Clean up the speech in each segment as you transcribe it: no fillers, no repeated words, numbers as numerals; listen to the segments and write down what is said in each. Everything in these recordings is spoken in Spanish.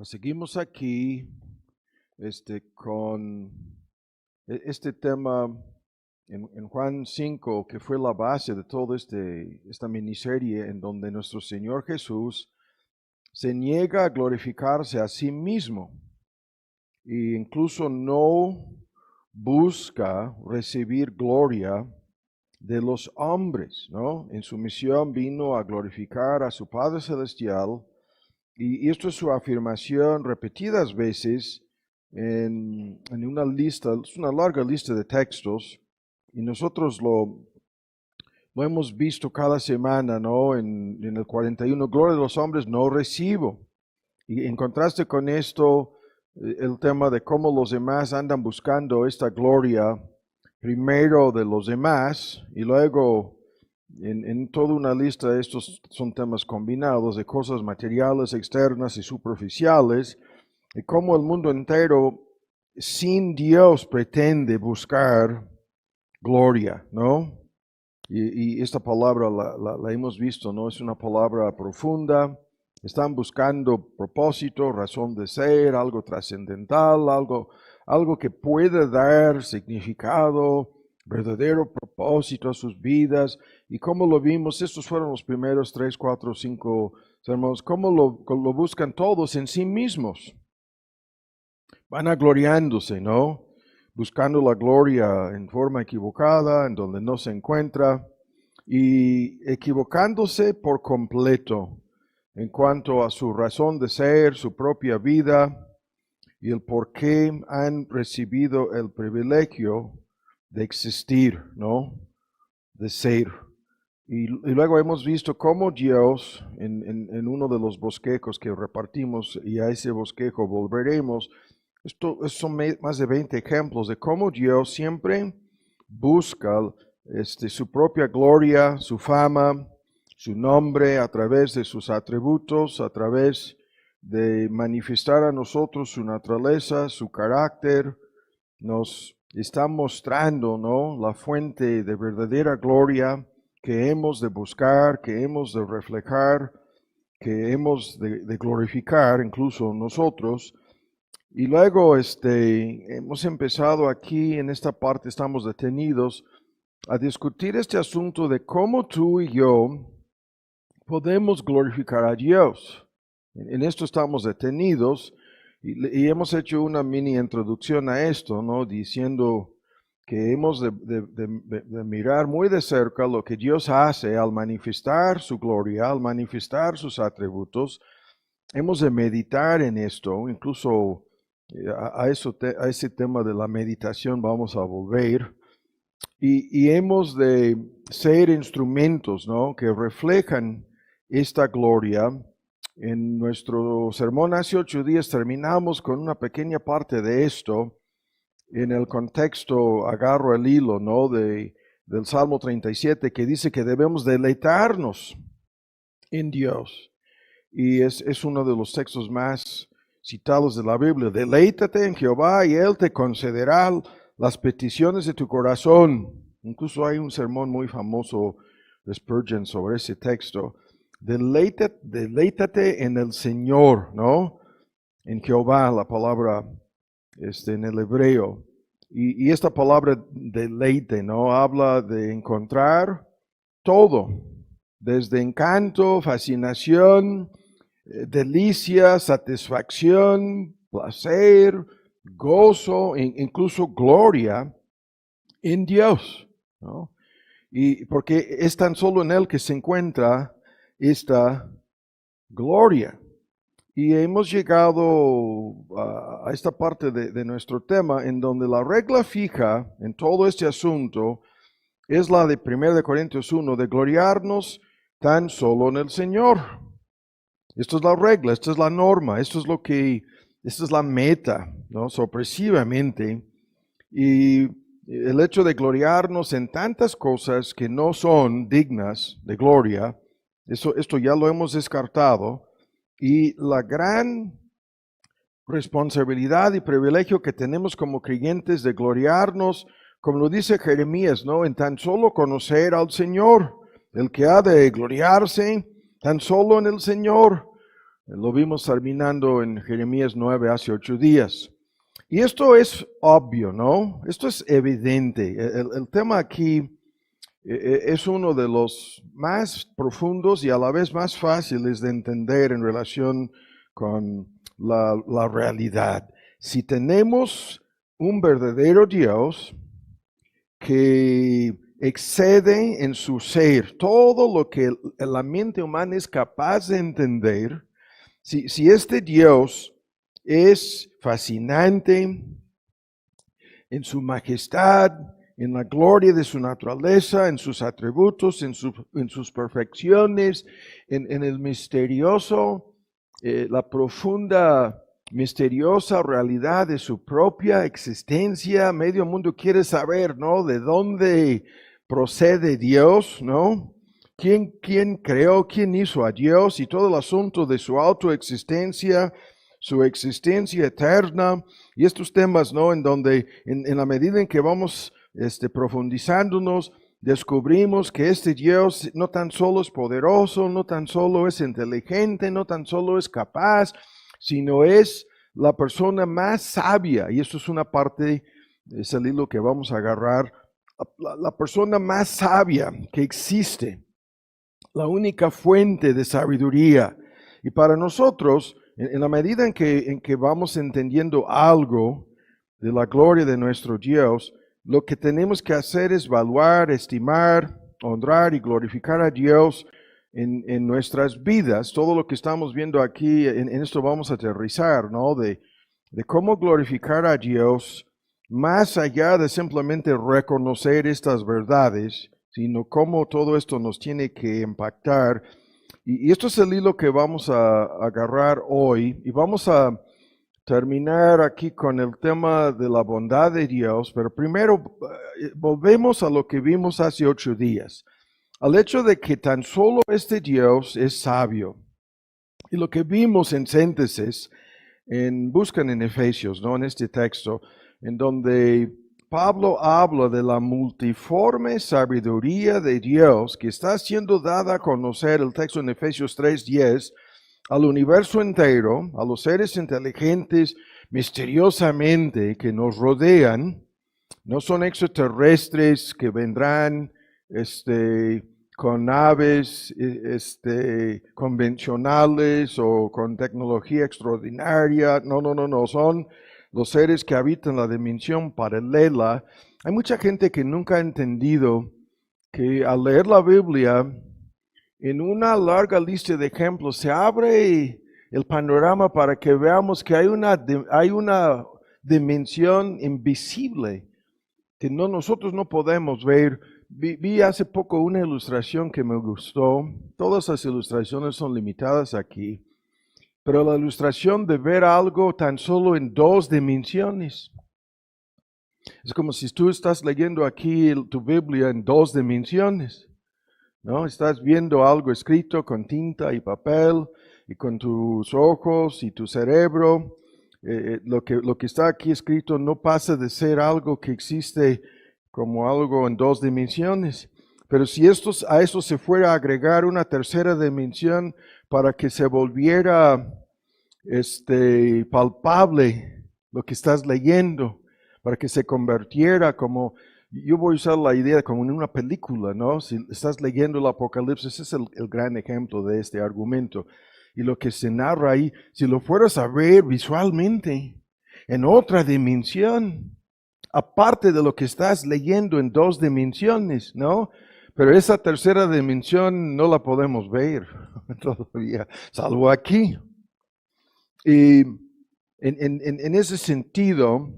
Pues seguimos aquí con este tema en Juan 5, que fue la base de toda esta miniserie en donde nuestro Señor Jesús se niega a glorificarse a sí mismo e incluso no busca recibir gloria de los hombres, ¿no? En su misión vino a glorificar a su Padre Celestial. Y esto es su afirmación repetidas veces en una lista, es una larga lista de textos, y nosotros lo hemos visto cada semana, ¿no? En el 41, gloria de los hombres no recibo. Y en contraste con esto, el tema de cómo los demás andan buscando esta gloria primero de los demás y luego en toda una lista. Estos son temas combinados de cosas materiales, externas y superficiales, y cómo el mundo entero sin Dios pretende buscar gloria, ¿no? Y esta palabra la hemos visto, ¿no? Es una palabra profunda. Están buscando propósito, razón de ser, algo trascendental, algo que pueda dar significado, verdadero propósito a sus vidas. Y como lo vimos, estos fueron los primeros 3, 4, 5 sermones, cómo lo buscan todos en sí mismos. Van agloriándose, ¿no? Buscando la gloria en forma equivocada, en donde no se encuentra, y equivocándose por completo en cuanto a su razón de ser, su propia vida y el por qué han recibido el privilegio de existir, ¿no? De ser. Y luego hemos visto cómo Dios, en uno de los bosquejos que repartimos, y a ese bosquejo volveremos, son más de 20 ejemplos de cómo Dios siempre busca su propia gloria, su fama, su nombre a través de sus atributos, a través de manifestar a nosotros su naturaleza, su carácter. Nos está mostrando, ¿no?, la fuente de verdadera gloria que hemos de buscar, que hemos de reflejar, que hemos de glorificar incluso nosotros. Y luego hemos empezado aquí en esta parte, estamos detenidos a discutir este asunto de cómo tú y yo podemos glorificar a Dios. En esto estamos detenidos y hemos hecho una mini introducción a esto, ¿no? Diciendo que hemos de mirar muy de cerca lo que Dios hace al manifestar su gloria, al manifestar sus atributos. Hemos de meditar en esto, incluso a ese tema de la meditación vamos a volver. Y hemos de ser instrumentos, ¿no?, que reflejan esta gloria. En nuestro sermón hace 8 días terminamos con una pequeña parte de esto. En el contexto, agarro el hilo, ¿no?, del Salmo 37, que dice que debemos deleitarnos en Dios. Y es uno de los textos más citados de la Biblia. Deleítate en Jehová y Él te concederá las peticiones de tu corazón. Incluso hay un sermón muy famoso de Spurgeon sobre ese texto. Deleítate en el Señor, ¿no? En Jehová, la palabra en el hebreo. Y esta palabra deleite, ¿no?, habla de encontrar todo, desde encanto, fascinación, delicia, satisfacción, placer, gozo, incluso gloria en Dios, ¿no? Y porque es tan solo en Él que se encuentra esta gloria. Y hemos llegado a esta parte de nuestro tema en donde la regla fija en todo este asunto es la de 1 Corintios 1, de gloriarnos tan solo en el Señor. Esto es la regla, esta es la norma, esta es la meta, ¿no?, sorpresivamente. Y el hecho de gloriarnos en tantas cosas que no son dignas de gloria, esto ya lo hemos descartado. Y la gran responsabilidad y privilegio que tenemos como creyentes de gloriarnos, como lo dice Jeremías, ¿no?, en tan solo conocer al Señor. El que ha de gloriarse tan solo en el Señor. Lo vimos terminando en Jeremías 9 hace 8 días. Y esto es obvio, ¿no? Esto es evidente. El tema aquí es uno de los más profundos y a la vez más fáciles de entender en relación con la realidad. Si tenemos un verdadero Dios que excede en su ser todo lo que la mente humana es capaz de entender, si este Dios es fascinante en su majestad, en la gloria de su naturaleza, en sus atributos, en sus perfecciones, en el misterioso, la profunda, misteriosa realidad de su propia existencia. Medio mundo quiere saber, ¿no? De dónde procede Dios, ¿no? ¿Quién creó, quién hizo a Dios y todo el asunto de su autoexistencia, su existencia eterna y estos temas, ¿no? En donde en la medida en que vamos profundizándonos, descubrimos que este Dios no tan solo es poderoso, no tan solo es inteligente, no tan solo es capaz, sino es la persona más sabia. Y esto es una parte, es el hilo que vamos a agarrar, la persona más sabia que existe, la única fuente de sabiduría. Y para nosotros, en la medida en que vamos entendiendo algo de la gloria de nuestro Dios, lo que tenemos que hacer es evaluar, estimar, honrar y glorificar a Dios en nuestras vidas. Todo lo que estamos viendo aquí, en esto vamos a aterrizar, ¿no? De cómo glorificar a Dios más allá de simplemente reconocer estas verdades, sino cómo todo esto nos tiene que impactar. Y esto es el hilo que vamos a agarrar hoy y vamos a terminar aquí con el tema de la bondad de Dios, pero primero volvemos a lo que vimos hace 8 días, al hecho de que tan solo este Dios es sabio. Y lo que vimos en síntesis, buscan en Efesios, ¿no? En este texto, en donde Pablo habla de la multiforme sabiduría de Dios que está siendo dada a conocer, el texto en Efesios 3:10, al universo entero, a los seres inteligentes misteriosamente que nos rodean. No son extraterrestres que vendrán con naves convencionales o con tecnología extraordinaria. No. Son los seres que habitan la dimensión paralela. Hay mucha gente que nunca ha entendido que al leer la Biblia, en una larga lista de ejemplos, se abre el panorama para que veamos que hay una dimensión invisible que nosotros no podemos ver. Vi hace poco una ilustración que me gustó. Todas las ilustraciones son limitadas aquí, pero la ilustración de ver algo tan solo en 2 dimensiones. Es como si tú estás leyendo aquí tu Biblia en 2 dimensiones, ¿no? Estás viendo algo escrito con tinta y papel y con tus ojos y tu cerebro. Lo que está aquí escrito no pasa de ser algo que existe como algo en 2 dimensiones. Pero si a esto se fuera a agregar una tercera dimensión para que se volviera palpable lo que estás leyendo, para que se convirtiera como, yo voy a usar la idea como en una película, ¿no? Si estás leyendo el Apocalipsis, ese es el gran ejemplo de este argumento. Y lo que se narra ahí, si lo fueras a ver visualmente, en otra dimensión, aparte de lo que estás leyendo en 2 dimensiones, ¿no? Pero esa tercera dimensión no la podemos ver todavía, salvo aquí. Y en ese sentido,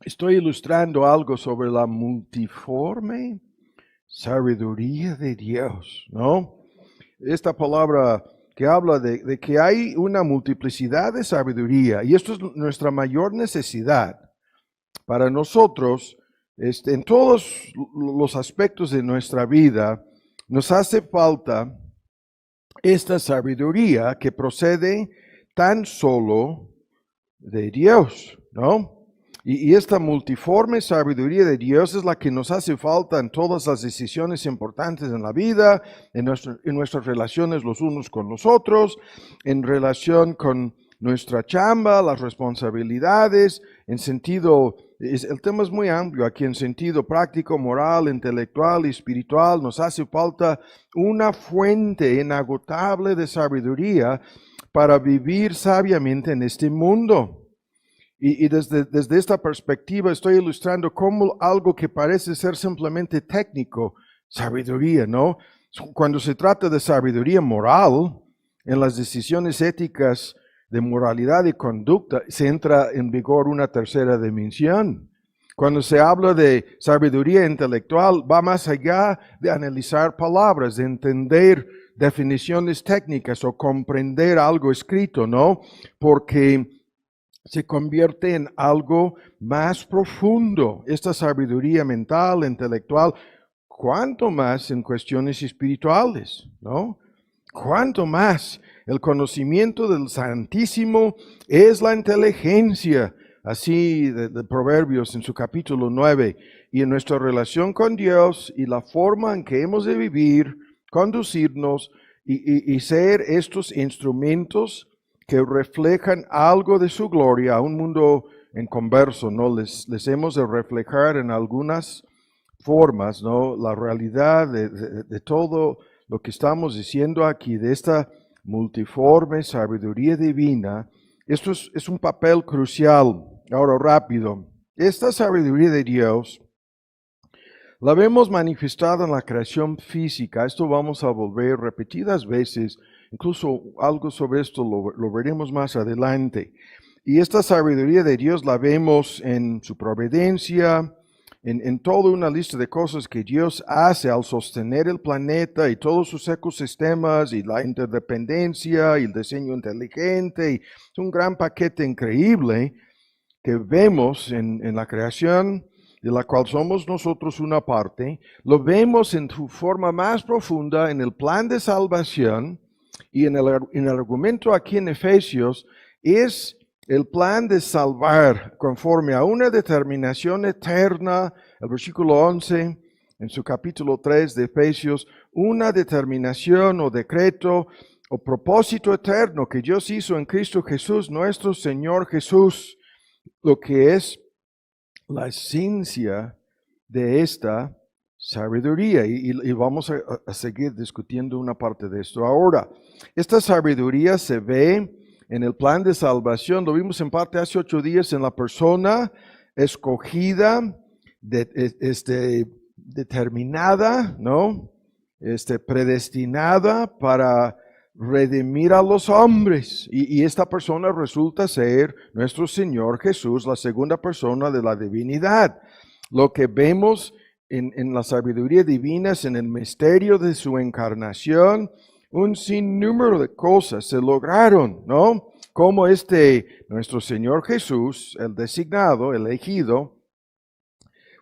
estoy ilustrando algo sobre la multiforme sabiduría de Dios, ¿no? Esta palabra que habla de que hay una multiplicidad de sabiduría, y esto es nuestra mayor necesidad para nosotros, en todos los aspectos de nuestra vida, nos hace falta esta sabiduría que procede tan solo de Dios, ¿no? Y esta multiforme sabiduría de Dios es la que nos hace falta en todas las decisiones importantes en la vida, en nuestras relaciones los unos con los otros, en relación con nuestra chamba, las responsabilidades, en sentido, el tema es muy amplio aquí, en sentido práctico, moral, intelectual y espiritual. Nos hace falta una fuente inagotable de sabiduría para vivir sabiamente en este mundo. Y desde esta perspectiva estoy ilustrando cómo algo que parece ser simplemente técnico, sabiduría, ¿no? Cuando se trata de sabiduría moral, en las decisiones éticas de moralidad y conducta, se entra en vigor una tercera dimensión. Cuando se habla de sabiduría intelectual, va más allá de analizar palabras, de entender definiciones técnicas o comprender algo escrito, ¿no? Porque se convierte en algo más profundo, esta sabiduría mental, intelectual, cuanto más en cuestiones espirituales, ¿no? Cuanto más el conocimiento del Santísimo es la inteligencia, así de Proverbios en su capítulo 9, y en nuestra relación con Dios y la forma en que hemos de vivir, conducirnos y ser estos instrumentos que reflejan algo de su gloria a un mundo en converso, ¿no? Les hemos de reflejar en algunas formas, ¿no? La realidad de todo lo que estamos diciendo aquí, de esta multiforme sabiduría divina. Esto es un papel crucial. Ahora rápido, esta sabiduría de Dios la vemos manifestada en la creación física. Esto vamos a volver repetidas veces. Incluso algo sobre esto lo veremos más adelante. Y esta sabiduría de Dios la vemos en su providencia, en toda una lista de cosas que Dios hace al sostener el planeta y todos sus ecosistemas y la interdependencia y el diseño inteligente. Y es un gran paquete increíble que vemos en la creación, de la cual somos nosotros una parte. Lo vemos en su forma más profunda en el plan de salvación, y en el argumento aquí en Efesios es el plan de salvar conforme a una determinación eterna. El versículo 11 en su capítulo 3 de Efesios, una determinación o decreto o propósito eterno que Dios hizo en Cristo Jesús, nuestro Señor Jesús, lo que es la esencia de esta sabiduría. Y vamos a seguir discutiendo una parte de esto. Ahora, esta sabiduría se ve en el plan de salvación. Lo vimos en parte hace 8 días en la persona escogida, determinada, ¿no? Predestinada para redimir a los hombres. Y esta persona resulta ser nuestro Señor Jesús, la segunda persona de la divinidad. Lo que vemos en la sabiduría divina es en el misterio de su encarnación, un sinnúmero de cosas se lograron, ¿no? Como nuestro Señor Jesús, el designado, elegido,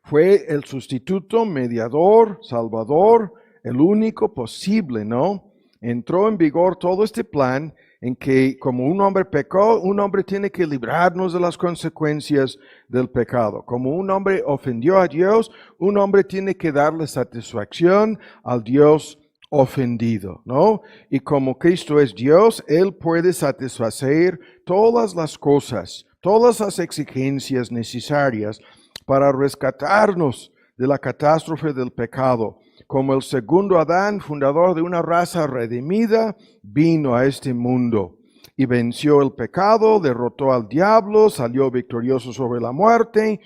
fue el sustituto, mediador, salvador, el único posible, ¿no? Entró en vigor todo este plan en que como un hombre pecó, un hombre tiene que librarnos de las consecuencias del pecado. Como un hombre ofendió a Dios, un hombre tiene que darle satisfacción al Dios ofendido, ¿no? Y como Cristo es Dios, Él puede satisfacer todas las cosas, todas las exigencias necesarias para rescatarnos de la catástrofe del pecado. Como el segundo Adán, fundador de una raza redimida, vino a este mundo y venció el pecado, derrotó al diablo, salió victorioso sobre la muerte.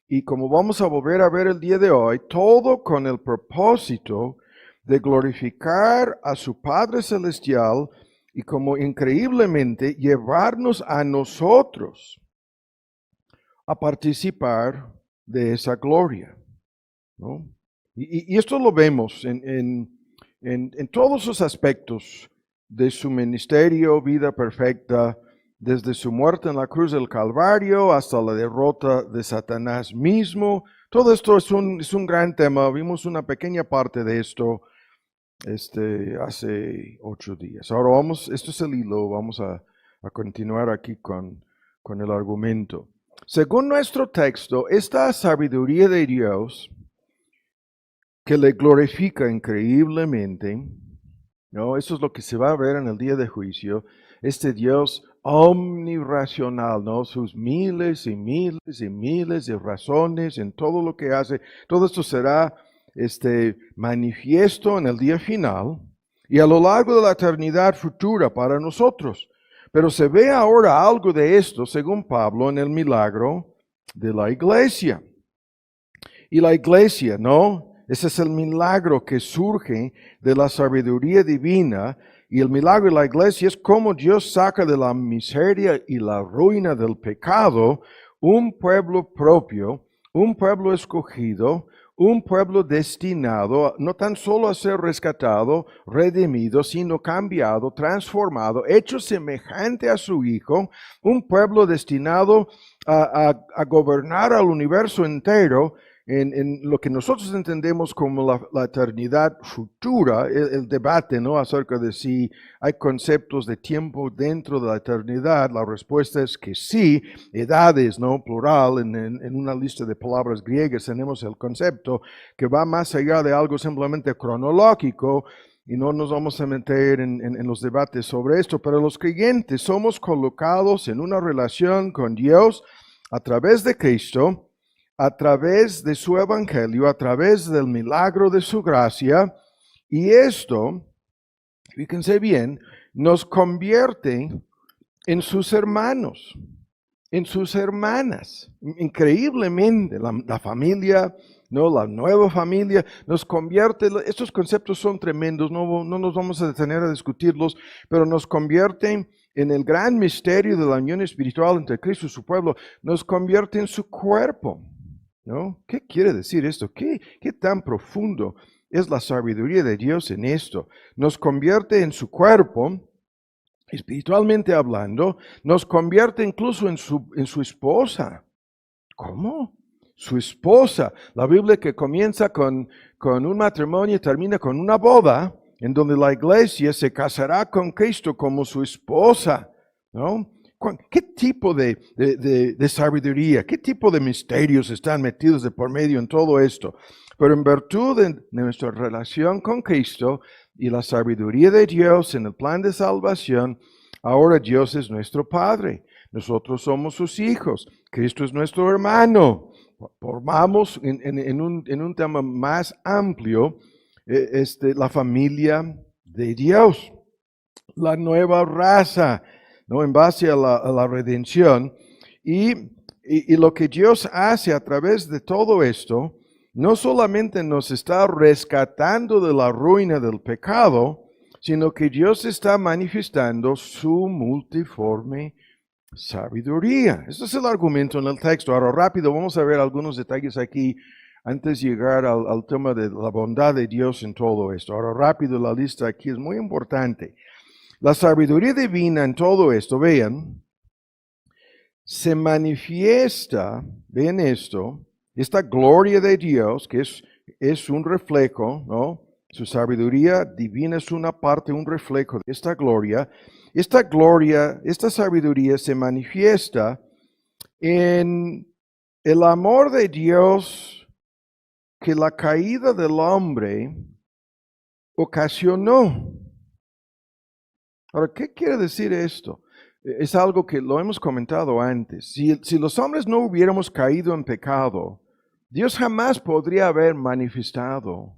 Y como vamos a volver a ver el día de hoy, todo con el propósito de glorificar a su Padre Celestial y como increíblemente llevarnos a nosotros a participar de esa gloria, ¿no? Y esto lo vemos en todos sus aspectos de su ministerio, vida perfecta, desde su muerte en la cruz del Calvario hasta la derrota de Satanás mismo. Todo esto es un gran tema. Vimos una pequeña parte de esto hace 8 días. Ahora esto es el hilo, vamos a continuar aquí con el argumento. Según nuestro texto, esta sabiduría de Dios que le glorifica increíblemente, ¿no? Eso es lo que se va a ver en el día de juicio. Este Dios omniracional, ¿no? Sus miles y miles y miles de razones en todo lo que hace. Todo esto será manifiesto en el día final y a lo largo de la eternidad futura para nosotros. Pero se ve ahora algo de esto, según Pablo, en el milagro de la iglesia. Y la iglesia, ¿no? Ese es el milagro que surge de la sabiduría divina. Y el milagro de la iglesia es cómo Dios saca de la miseria y la ruina del pecado un pueblo propio, un pueblo escogido, un pueblo destinado no tan solo a ser rescatado, redimido, sino cambiado, transformado, hecho semejante a su Hijo, un pueblo destinado a gobernar al universo entero en lo que nosotros entendemos como la eternidad futura, el debate, ¿no?, acerca de si hay conceptos de tiempo dentro de la eternidad. La respuesta es que sí. Edades, ¿no?, plural, en una lista de palabras griegas tenemos el concepto que va más allá de algo simplemente cronológico, y no nos vamos a meter en los debates sobre esto, pero los creyentes somos colocados en una relación con Dios a través de Cristo, a través de su evangelio, a través del milagro de su gracia, y esto, fíjense bien, nos convierte en sus hermanos, en sus hermanas. Increíblemente, la familia, ¿no?, la nueva familia nos convierte. Estos conceptos son tremendos, no nos vamos a detener a discutirlos, pero nos convierten en el gran misterio de la unión espiritual entre Cristo y su pueblo, nos convierte en su cuerpo, ¿no? ¿Qué quiere decir esto? ¿Qué tan profundo es la sabiduría de Dios en esto? Nos convierte en su cuerpo, espiritualmente hablando, nos convierte incluso en su esposa. ¿Cómo? Su esposa. La Biblia, que comienza con un matrimonio y termina con una boda, en donde la iglesia se casará con Cristo como su esposa, ¿no? ¿Qué tipo de sabiduría, qué tipo de misterios están metidos de por medio en todo esto? Pero en virtud de nuestra relación con Cristo y la sabiduría de Dios en el plan de salvación, ahora Dios es nuestro Padre, nosotros somos sus hijos, Cristo es nuestro hermano. Formamos en un tema más amplio la familia de Dios, la nueva raza, ¿no?, en base a la redención. Y lo que Dios hace a través de todo esto, no solamente nos está rescatando de la ruina del pecado, sino que Dios está manifestando su multiforme sabiduría. Este es el argumento en el texto. Ahora rápido vamos a ver algunos detalles aquí antes de llegar al tema de la bondad de Dios en todo esto. Ahora rápido, la lista aquí es muy importante. La sabiduría divina en todo esto, vean, se manifiesta, vean esto, esta gloria de Dios, que es un reflejo, ¿no? Su sabiduría divina es una parte, un reflejo de esta gloria. Esta gloria, esta sabiduría se manifiesta en el amor de Dios que la caída del hombre ocasionó. Ahora, ¿qué quiere decir esto? Es algo que lo hemos comentado antes. Si los hombres no hubiéramos caído en pecado, Dios jamás podría haber manifestado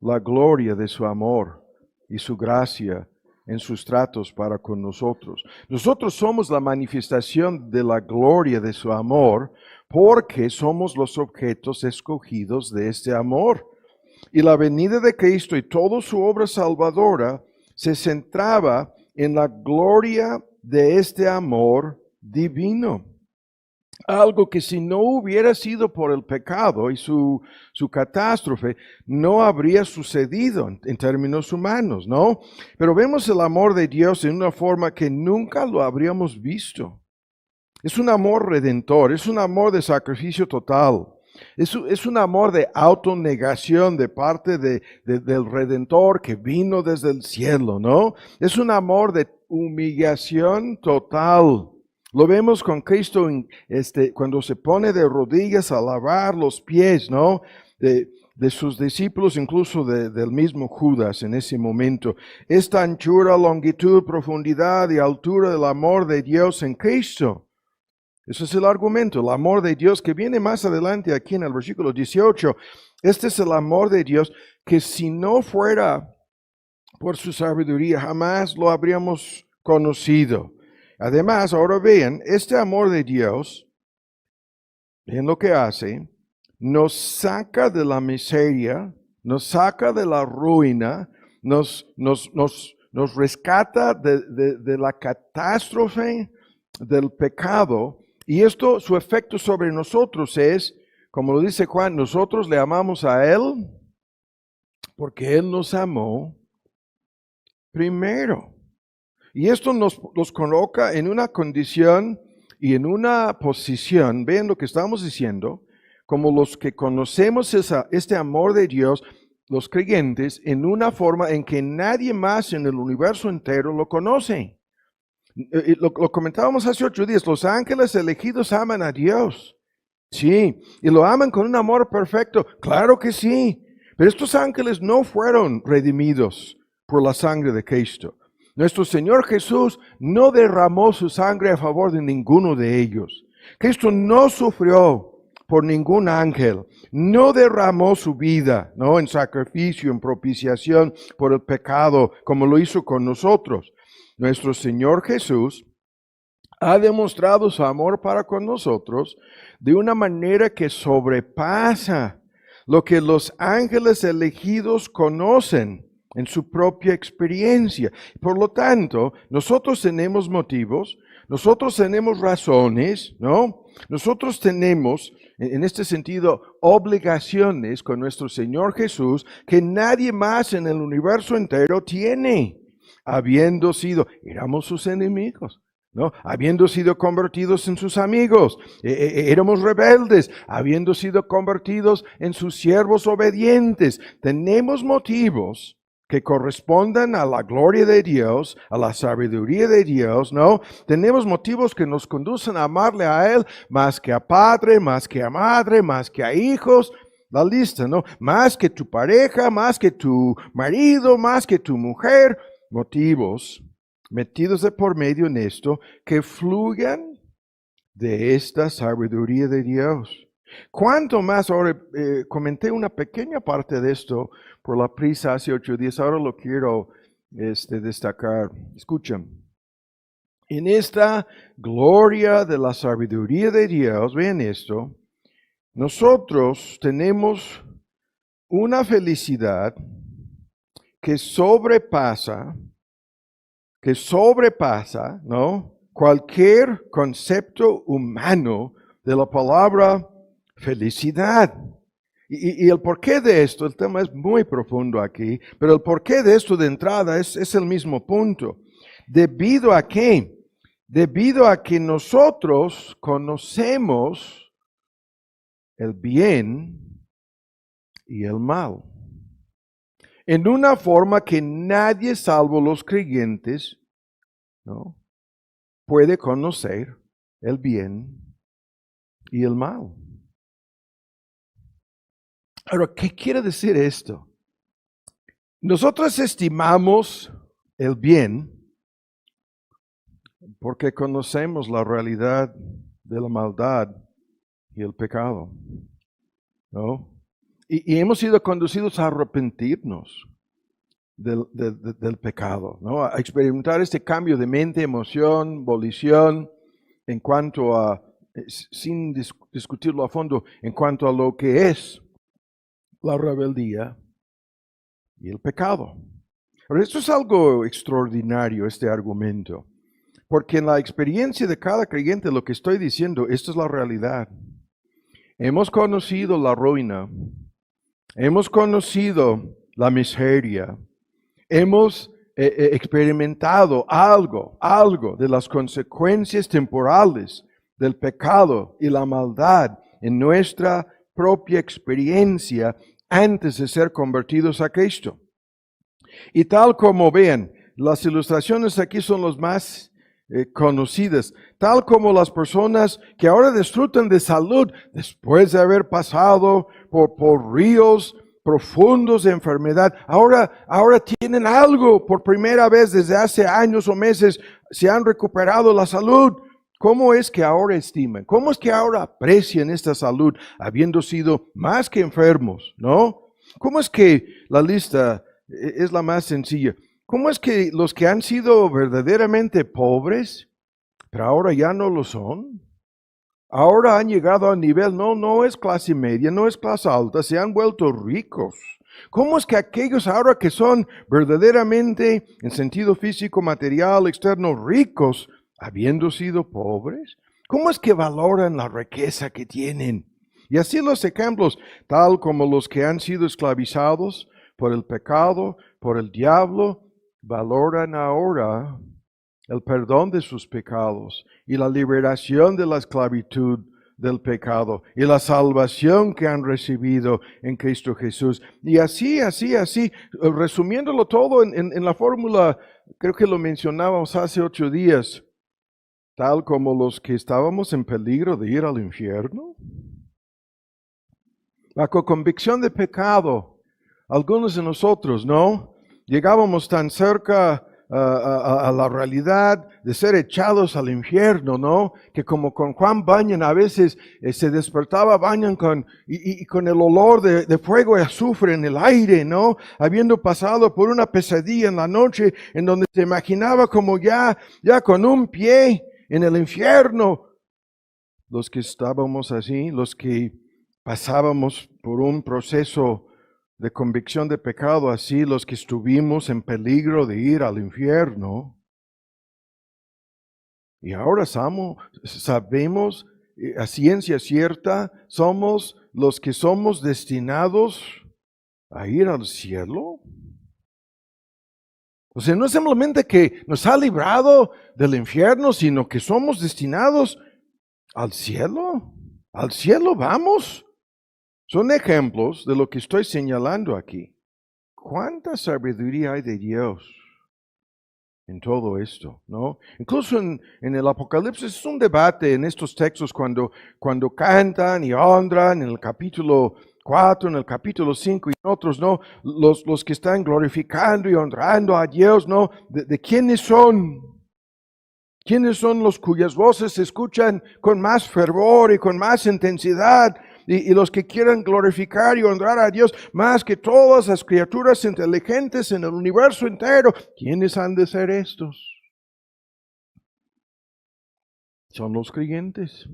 la gloria de su amor y su gracia en sus tratos para con nosotros. Nosotros somos la manifestación de la gloria de su amor porque somos los objetos escogidos de este amor. Y la venida de Cristo y toda su obra salvadora se centraba en la gloria de este amor divino. Algo que si no hubiera sido por el pecado y su catástrofe, no habría sucedido en términos humanos, ¿no? Pero vemos el amor de Dios en una forma que nunca lo habríamos visto. Es un amor redentor, es un amor de sacrificio total. Es un amor de autonegación de parte del Redentor que vino desde el cielo, ¿no? Es un amor de humillación total. Lo vemos con Cristo cuando se pone de rodillas a lavar los pies, ¿no? De sus discípulos, incluso del mismo Judas en ese momento. Esta anchura, longitud, profundidad y altura del amor de Dios en Cristo. Ese es el argumento, el amor de Dios que viene más adelante aquí en el versículo 18. Este es el amor de Dios que si no fuera por su sabiduría jamás lo habríamos conocido. Además, ahora vean, este amor de Dios, en lo que hace, nos saca de la miseria, nos saca de la ruina, nos rescata de la catástrofe del pecado. Y esto, su efecto sobre nosotros es, como lo dice Juan, nosotros le amamos a Él porque Él nos amó primero. Y esto nos coloca en una condición y en una posición, vean lo que estamos diciendo, como los que conocemos este amor de Dios, los creyentes, en una forma en que nadie más en el universo entero lo conoce. Lo comentábamos hace 8 días, los ángeles elegidos aman a Dios. Sí, y lo aman con un amor perfecto, claro que sí. Pero estos ángeles no fueron redimidos por la sangre de Cristo. Nuestro Señor Jesús no derramó su sangre a favor de ninguno de ellos. Cristo no sufrió por ningún ángel, no derramó su vida, ¿no? En sacrificio, en propiciación por el pecado, como lo hizo con nosotros. Nuestro Señor Jesús ha demostrado su amor para con nosotros de una manera que sobrepasa lo que los ángeles elegidos conocen en su propia experiencia. Por lo tanto, nosotros tenemos motivos, nosotros tenemos razones, ¿no? Nosotros tenemos, en este sentido, obligaciones con nuestro Señor Jesús que nadie más en el universo entero tiene, habiendo sido, éramos sus enemigos, ¿no? Habiendo sido convertidos en sus amigos, éramos rebeldes, habiendo sido convertidos en sus siervos obedientes. Tenemos motivos que correspondan a la gloria de Dios, a la sabiduría de Dios, ¿no? Tenemos motivos que nos conducen a amarle a Él más que a padre, más que a madre, más que a hijos, la lista, ¿no? Más que tu pareja, más que tu marido, más que tu mujer, motivos metidos de por medio en esto que fluyan de esta sabiduría de Dios. ¿Cuánto más? Ahora comenté una pequeña parte de esto por la prisa hace 8 días, ahora lo quiero destacar. Escuchen, en esta gloria de la sabiduría de Dios, vean esto, nosotros tenemos una felicidad que sobrepasa, ¿no? Cualquier concepto humano de la palabra felicidad. Y el porqué de esto, el tema es muy profundo aquí, pero el porqué de esto de entrada es el mismo punto. ¿Debido a qué? Debido a que nosotros conocemos el bien y el mal en una forma que nadie salvo los creyentes, ¿no?, puede conocer el bien y el mal. Ahora, ¿qué quiere decir esto? Nosotros estimamos el bien porque conocemos la realidad de la maldad y el pecado, ¿no? Y hemos sido conducidos a arrepentirnos del pecado, ¿no? A experimentar este cambio de mente, emoción, volición, en cuanto a, sin discutirlo a fondo, en cuanto a lo que es la rebeldía y el pecado. Pero esto es algo extraordinario, este argumento, porque en la experiencia de cada creyente, lo que estoy diciendo, esto es la realidad. Hemos conocido la ruina, hemos conocido la miseria, hemos experimentado algo de las consecuencias temporales del pecado y la maldad en nuestra propia experiencia antes de ser convertidos a Cristo. Y tal como vean, las ilustraciones aquí son los más conocidas, tal como las personas que ahora disfrutan de salud después de haber pasado por ríos profundos de enfermedad. Ahora tienen algo por primera vez desde hace años o meses, se han recuperado la salud. ¿Cómo es que ahora estiman? ¿Cómo es que ahora aprecian esta salud habiendo sido más que enfermos? ¿No? ¿Cómo es que la lista es la más sencilla? ¿Cómo es que los que han sido verdaderamente pobres, pero ahora ya no lo son? Ahora han llegado a nivel, no es clase media, no es clase alta, se han vuelto ricos. ¿Cómo es que aquellos ahora que son verdaderamente, en sentido físico, material, externo, ricos, habiendo sido pobres, cómo es que valoran la riqueza que tienen? Y así los ejemplos, tal como los que han sido esclavizados por el pecado, por el diablo, valoran ahora el perdón de sus pecados y la liberación de la esclavitud del pecado y la salvación que han recibido en Cristo Jesús. Y así, resumiéndolo todo en la fórmula, creo que lo mencionábamos hace 8 días, tal como los que estábamos en peligro de ir al infierno. La convicción de pecado, algunos de nosotros, ¿no? Llegábamos tan cerca a la realidad de ser echados al infierno, ¿no? Que como con Juan Bunyan a veces se despertaba Bunyan con el olor de fuego y azufre en el aire, ¿no? Habiendo pasado por una pesadilla en la noche en donde se imaginaba como ya con un pie en el infierno. Los que estábamos así, los que pasábamos por un proceso de convicción de pecado, así los que estuvimos en peligro de ir al infierno. Y ahora sabemos a ciencia cierta, somos los que somos destinados a ir al cielo. O sea, no es simplemente que nos ha librado del infierno, sino que somos destinados al cielo. Al cielo vamos. Son ejemplos de lo que estoy señalando aquí. ¿Cuánta sabiduría hay de Dios en todo esto? ¿No? Incluso en el Apocalipsis es un debate en estos textos cuando cantan y honran en el capítulo 4, en el capítulo 5 y en otros, ¿no? Los que están glorificando y honrando a Dios, ¿no? ¿De quiénes son? ¿Quiénes son los cuyas voces se escuchan con más fervor y con más intensidad? Y los que quieran glorificar y honrar a Dios más que todas las criaturas inteligentes en el universo entero. ¿Quiénes han de ser estos? Son los creyentes,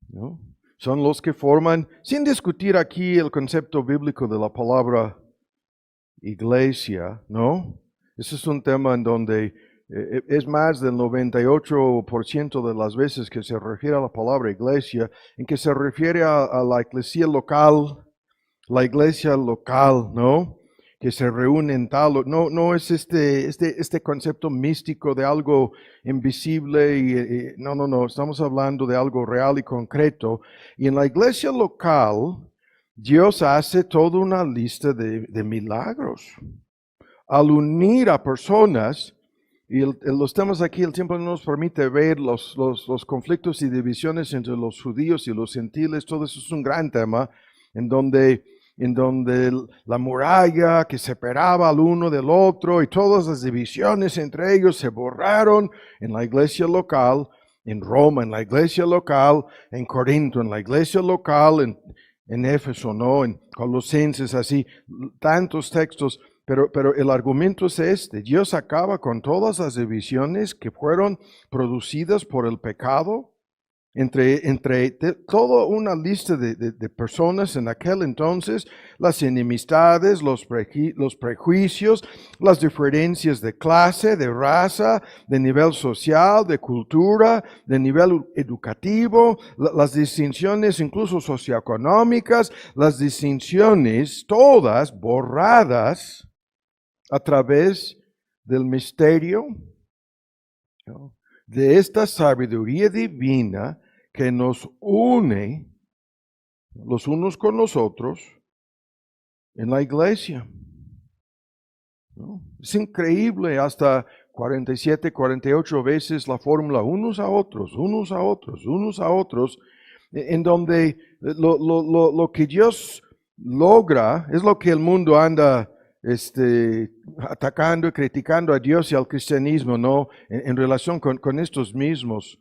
¿no? Son los que forman, sin discutir aquí el concepto bíblico de la palabra iglesia, ¿no? Ese es un tema en donde es más del 98% de las veces que se refiere a la palabra iglesia, en que se refiere a la iglesia local, ¿no? Que se reúne en tal, no es este concepto místico de algo invisible, no, estamos hablando de algo real y concreto. Y en la iglesia local, Dios hace toda una lista de milagros. Al unir a personas, y los temas aquí, el tiempo no nos permite ver los conflictos y divisiones entre los judíos y los gentiles, todo eso es un gran tema, en donde la muralla que separaba al uno del otro y todas las divisiones entre ellos se borraron en la iglesia local, en Roma, en la iglesia local, en Corinto, en la iglesia local, en Éfeso, ¿no? En Colosenses, así, tantos textos. Pero el argumento es este: Dios acaba con todas las divisiones que fueron producidas por el pecado entre toda una lista de personas en aquel entonces, las enemistades, los prejuicios, las diferencias de clase, de raza, de nivel social, de cultura, de nivel educativo, las distinciones incluso socioeconómicas, las distinciones todas borradas a través del misterio, ¿no?, de esta sabiduría divina que nos une los unos con los otros en la iglesia, ¿no? Es increíble hasta 47, 48 veces la fórmula, unos a otros, unos a otros, unos a otros, en donde lo que Dios logra es lo que el mundo anda atacando y criticando a Dios y al cristianismo, ¿no? En relación con estos mismísimos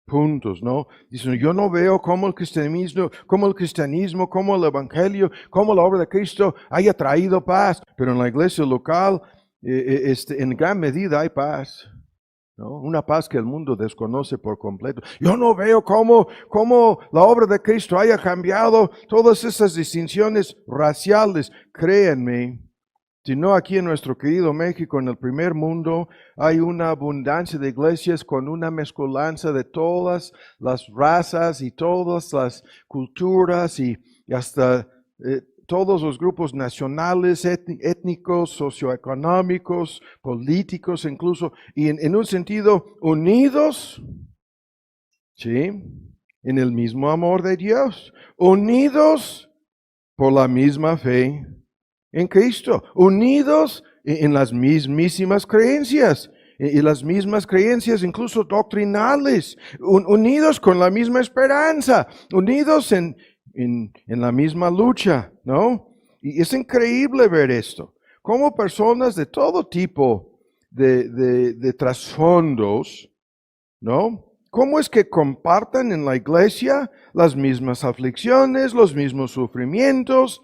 puntos, ¿no? Dicen, yo no veo cómo el cristianismo, cómo el evangelio, cómo la obra de Cristo haya traído paz, pero en la iglesia local, en gran medida hay paz. ¿No? Una paz que el mundo desconoce por completo. Yo no veo cómo la obra de Cristo haya cambiado todas esas distinciones raciales. Créanme, si no aquí en nuestro querido México, en el primer mundo, hay una abundancia de iglesias con una mezcolanza de todas las razas y todas las culturas y hasta todos los grupos nacionales, étnicos, socioeconómicos, políticos incluso, y en un sentido unidos, ¿sí? En el mismo amor de Dios, unidos por la misma fe en Cristo, unidos en las mismísimas creencias, y las mismas creencias incluso doctrinales, unidos con la misma esperanza, unidos en la misma lucha, ¿no? Y es increíble ver esto, como personas de todo tipo de trasfondos, ¿no? ¿Cómo es que compartan en la iglesia las mismas aflicciones, los mismos sufrimientos,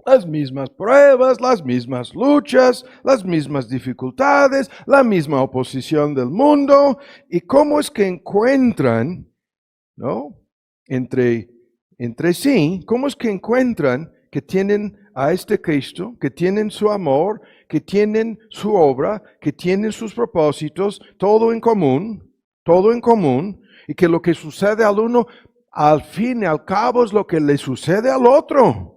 las mismas pruebas, las mismas luchas, las mismas dificultades, la misma oposición del mundo? ¿Y cómo es que encuentran, ¿no? Entre sí, ¿cómo es que encuentran que tienen a este Cristo, que tienen su amor, que tienen su obra, que tienen sus propósitos, todo en común, y que lo que sucede al uno, al fin y al cabo, es lo que le sucede al otro?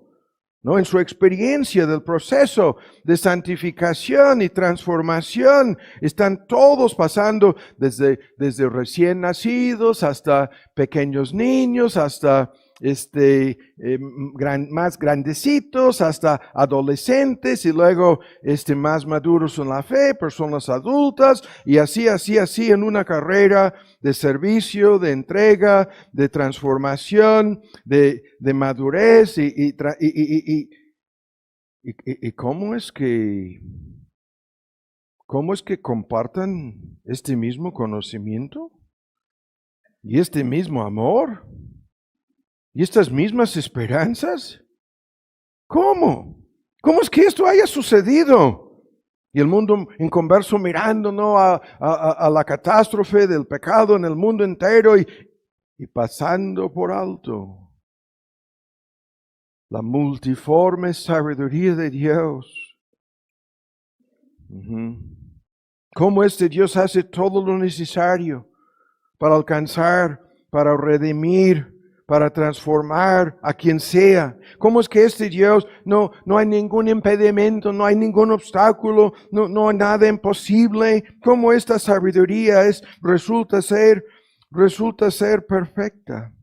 ¿No? En su experiencia del proceso de santificación y transformación, están todos pasando desde recién nacidos hasta pequeños niños, hasta más grandecitos, hasta adolescentes y luego más maduros en la fe, personas adultas, y así en una carrera de servicio, de entrega, de transformación, de madurez y cómo es que compartan este mismo conocimiento y este mismo amor y estas mismas esperanzas. ¿Cómo es que esto haya sucedido? Y el mundo inconverso mirando, ¿no?, a la catástrofe del pecado en el mundo entero y pasando por alto la multiforme sabiduría de Dios. Cómo este Dios hace todo lo necesario para alcanzar, para redimir, para transformar a quien sea. ¿Cómo es que este Dios no hay ningún impedimento, no hay ningún obstáculo, no hay nada imposible? ¿Cómo esta sabiduría resulta ser perfecta?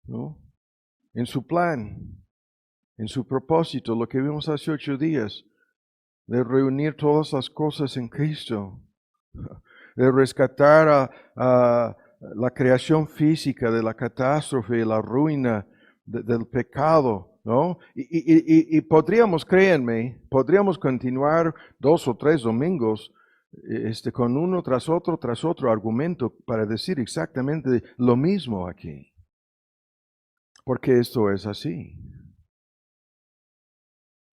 ¿No? En su plan, en su propósito, lo que vimos hace 8 días, de reunir todas las cosas en Cristo, de rescatar a la creación física de la catástrofe, la ruina del pecado, ¿no? Y podríamos, créanme, podríamos continuar 2 o 3 domingos con uno tras otro argumento para decir exactamente lo mismo aquí. Porque esto es así.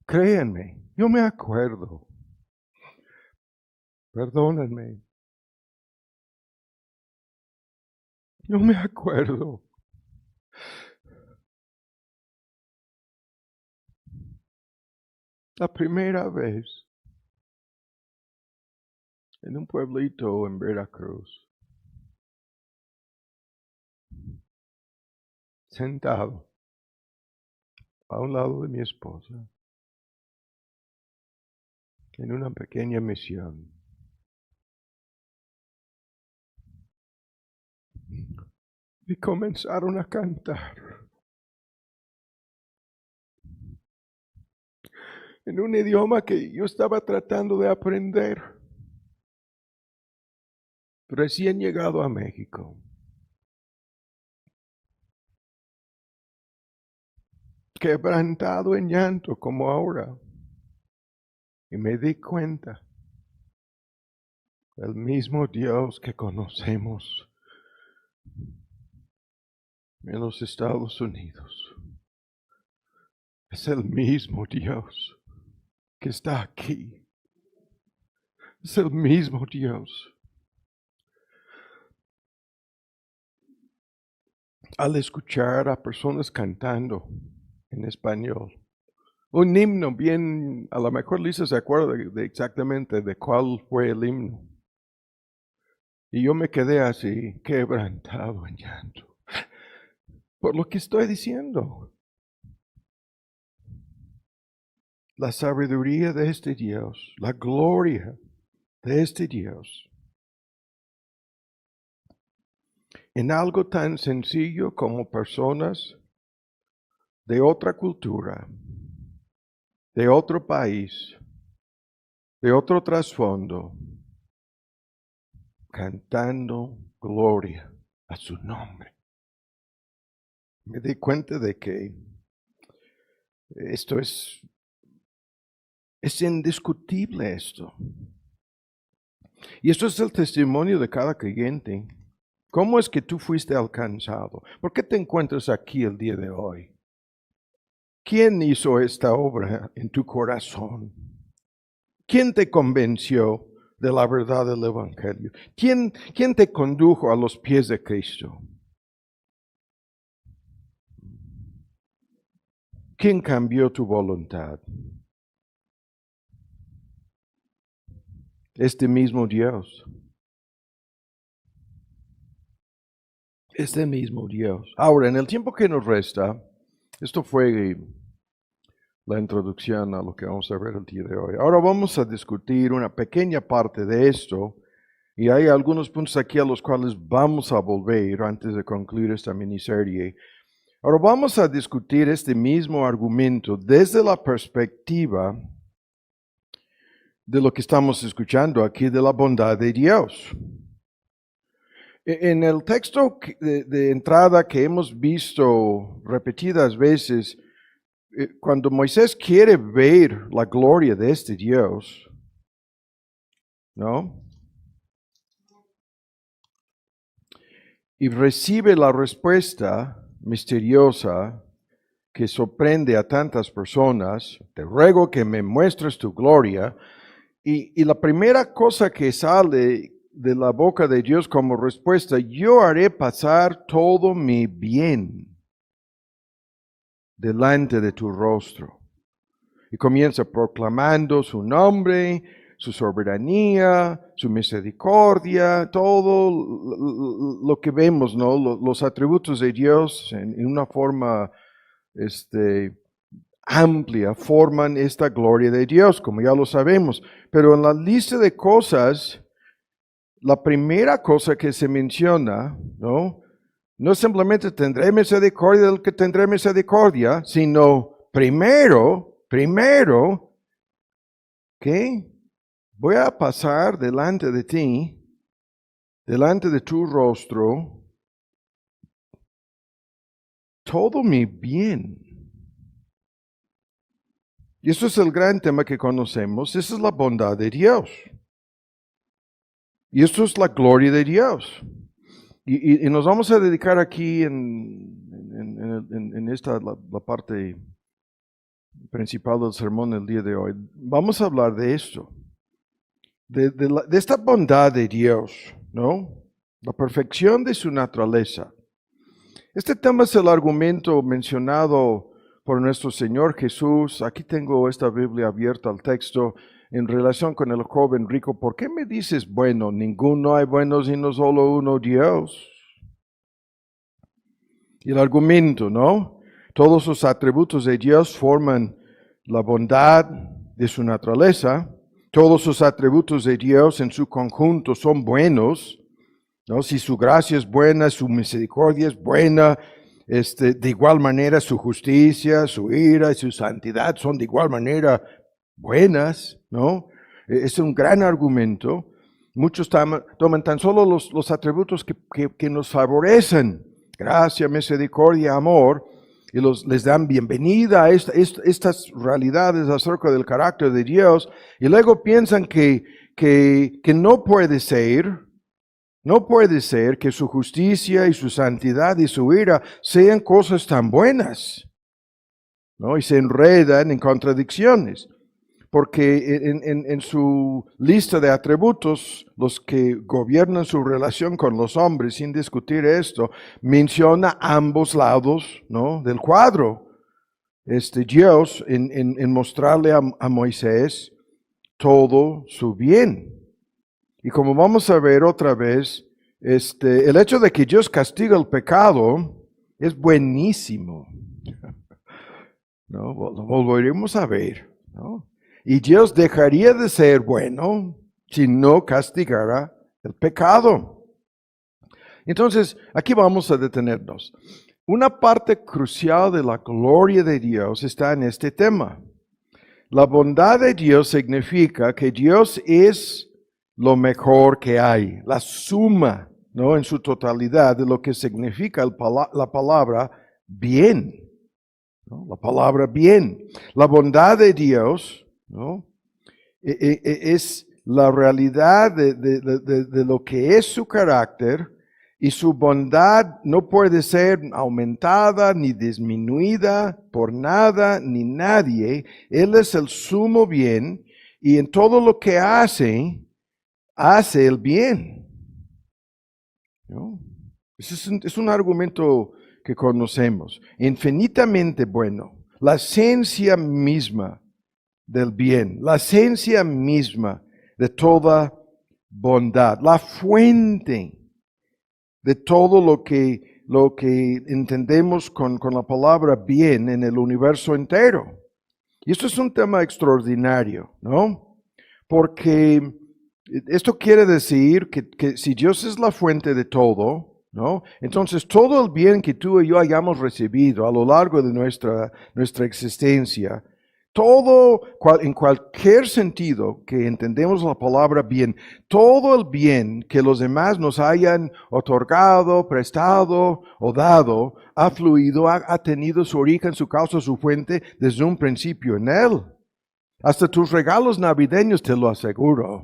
Créanme, yo me acuerdo. Perdónenme. Yo me acuerdo. La primera vez en un pueblito en Veracruz, sentado a un lado de mi esposa, en una pequeña misión. Y comenzaron a cantar. en un idioma que yo estaba tratando de aprender. Recién llegado a México. Quebrantado en llanto como ahora. Y me di cuenta, el mismo Dios que conocemos en los Estados Unidos es el mismo Dios que está aquí. Es el mismo Dios. Al escuchar a personas cantando en español, un himno bien, a lo mejor Lisa se acuerda de exactamente de cuál fue el himno. Y yo me quedé así, quebrantado en llanto, por lo que estoy diciendo. La sabiduría de este Dios, la gloria de este Dios, en algo tan sencillo como personas de otra cultura, de otro país, de otro trasfondo, cantando gloria a su nombre. Me di cuenta de que esto es indiscutible esto. Y esto es el testimonio de cada creyente. ¿Cómo es que tú fuiste alcanzado? ¿Por qué te encuentras aquí el día de hoy? ¿Quién hizo esta obra en tu corazón? ¿Quién te convenció de la verdad del Evangelio? ¿Quién te condujo a los pies de Cristo? ¿Quién cambió tu voluntad? Este mismo Dios. Este mismo Dios. Ahora, en el tiempo que nos resta, esto fue la introducción a lo que vamos a ver el día de hoy. Ahora vamos a discutir una pequeña parte de esto, y hay algunos puntos aquí a los cuales vamos a volver antes de concluir esta miniserie. Ahora vamos a discutir este mismo argumento desde la perspectiva de lo que estamos escuchando aquí, de la bondad de Dios. En el texto de entrada que hemos visto repetidas veces, cuando Moisés quiere ver la gloria de este Dios, ¿no? Y recibe la respuesta misteriosa que sorprende a tantas personas: te ruego que me muestres tu gloria. Y la primera cosa que sale de la boca de Dios como respuesta: yo haré pasar todo mi bien delante de tu rostro. Y comienza proclamando su nombre, su soberanía, su misericordia, todo lo que vemos, ¿no? Los atributos de Dios en una forma amplia forman esta gloria de Dios, como ya lo sabemos. Pero en la lista de cosas, la primera cosa que se menciona, no simplemente tendré misericordia del que tendré misericordia, sino primero, ¿qué? Voy a pasar delante de ti, delante de tu rostro, todo mi bien. Y eso es el gran tema que conocemos. Esa es la bondad de Dios. Y esto es la gloria de Dios. Y nos vamos a dedicar aquí en esta, la parte principal del sermón el día de hoy. Vamos a hablar de esto. De esta bondad de Dios, ¿no? La perfección de su naturaleza. Este tema es el argumento mencionado por nuestro Señor Jesús. Aquí tengo esta Biblia abierta al texto en relación con el joven rico. ¿Por qué me dices bueno? Ninguno hay bueno sino solo uno, Dios. Y el argumento, ¿no? Todos los atributos de Dios forman la bondad de su naturaleza. Todos los atributos de Dios en su conjunto son buenos, ¿no? Si su gracia es buena, su misericordia es buena, de igual manera su justicia, su ira y su santidad son de igual manera buenas, ¿no? Es un gran argumento. Muchos toman tan solo los atributos que nos favorecen, gracia, misericordia, amor, y les dan bienvenida a estas realidades acerca del carácter de Dios, y luego piensan que no puede ser que su justicia y su santidad y su ira sean cosas tan buenas, ¿no? Y se enredan en contradicciones. Porque en su lista de atributos, los que gobiernan su relación con los hombres, sin discutir esto, menciona ambos lados, ¿no?, del cuadro. Dios en mostrarle a Moisés todo su bien. Y como vamos a ver otra vez, el hecho de que Dios castiga el pecado es buenísimo, ¿no? Lo volveremos a ver, ¿no? Y Dios dejaría de ser bueno si no castigara el pecado. Entonces, aquí vamos a detenernos. Una parte crucial de la gloria de Dios está en este tema. La bondad de Dios significa que Dios es lo mejor que hay, la suma, ¿no?, en su totalidad de lo que significa la palabra bien, ¿no? La palabra bien. La bondad de Dios, ¿no?, es la realidad de lo que es su carácter, y su bondad no puede ser aumentada ni disminuida por nada ni nadie. Él es el sumo bien, y en todo lo que hace el bien, ¿no? Ese es un argumento que conocemos. Infinitamente bueno. La esencia misma del bien, la esencia misma de toda bondad, la fuente de todo lo que entendemos con la palabra bien en el universo entero. Y esto es un tema extraordinario, ¿no? Porque esto quiere decir que si Dios es la fuente de todo, ¿no?, entonces todo el bien que tú y yo hayamos recibido a lo largo de nuestra existencia, en cualquier sentido que entendemos la palabra bien, todo el bien que los demás nos hayan otorgado, prestado o dado, ha fluido, ha tenido su origen, su causa, su fuente desde un principio en Él. Hasta tus regalos navideños, te lo aseguro,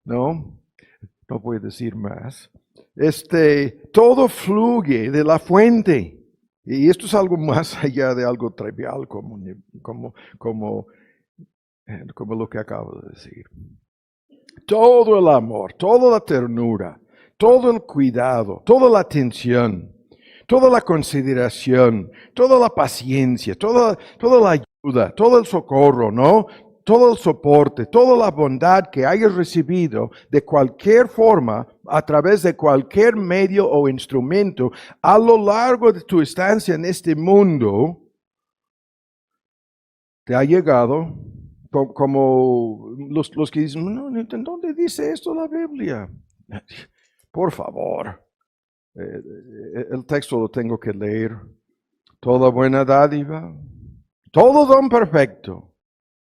¿no? No voy a decir más. Todo fluye de la fuente. Y esto es algo más allá de algo trivial como lo que acabo de decir. Todo el amor, toda la ternura, todo el cuidado, toda la atención, toda la consideración, toda la paciencia, toda la ayuda, todo el socorro, ¿no?, todo el soporte, toda la bondad que hayas recibido de cualquier forma, a través de cualquier medio o instrumento, a lo largo de tu estancia en este mundo, te ha llegado como los que dicen, no, ¿en dónde dice esto la Biblia? Por favor, el texto lo tengo que leer. Toda buena dádiva, todo don perfecto,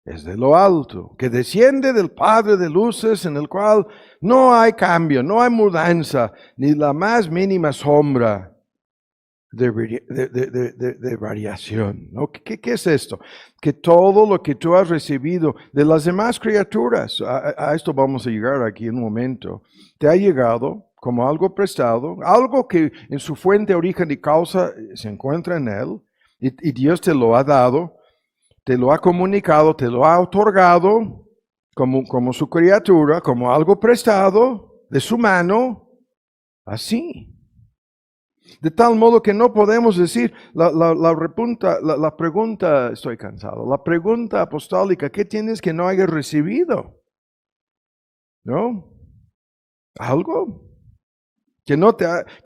es de lo alto, que desciende del Padre de luces, en el cual no hay cambio, no hay mudanza, ni la más mínima sombra de variación, ¿no? ¿Qué es esto? Que todo lo que tú has recibido de las demás criaturas, a esto vamos a llegar aquí en un momento, te ha llegado como algo prestado, algo que en su fuente, origen y causa se encuentra en Él, y Dios te lo ha dado, te lo ha comunicado, te lo ha otorgado como su criatura, como algo prestado de su mano, así. De tal modo que no podemos decir la pregunta, estoy cansado, la pregunta apostólica, ¿qué tienes que no hayas recibido? ¿No? ¿Algo? ¿Que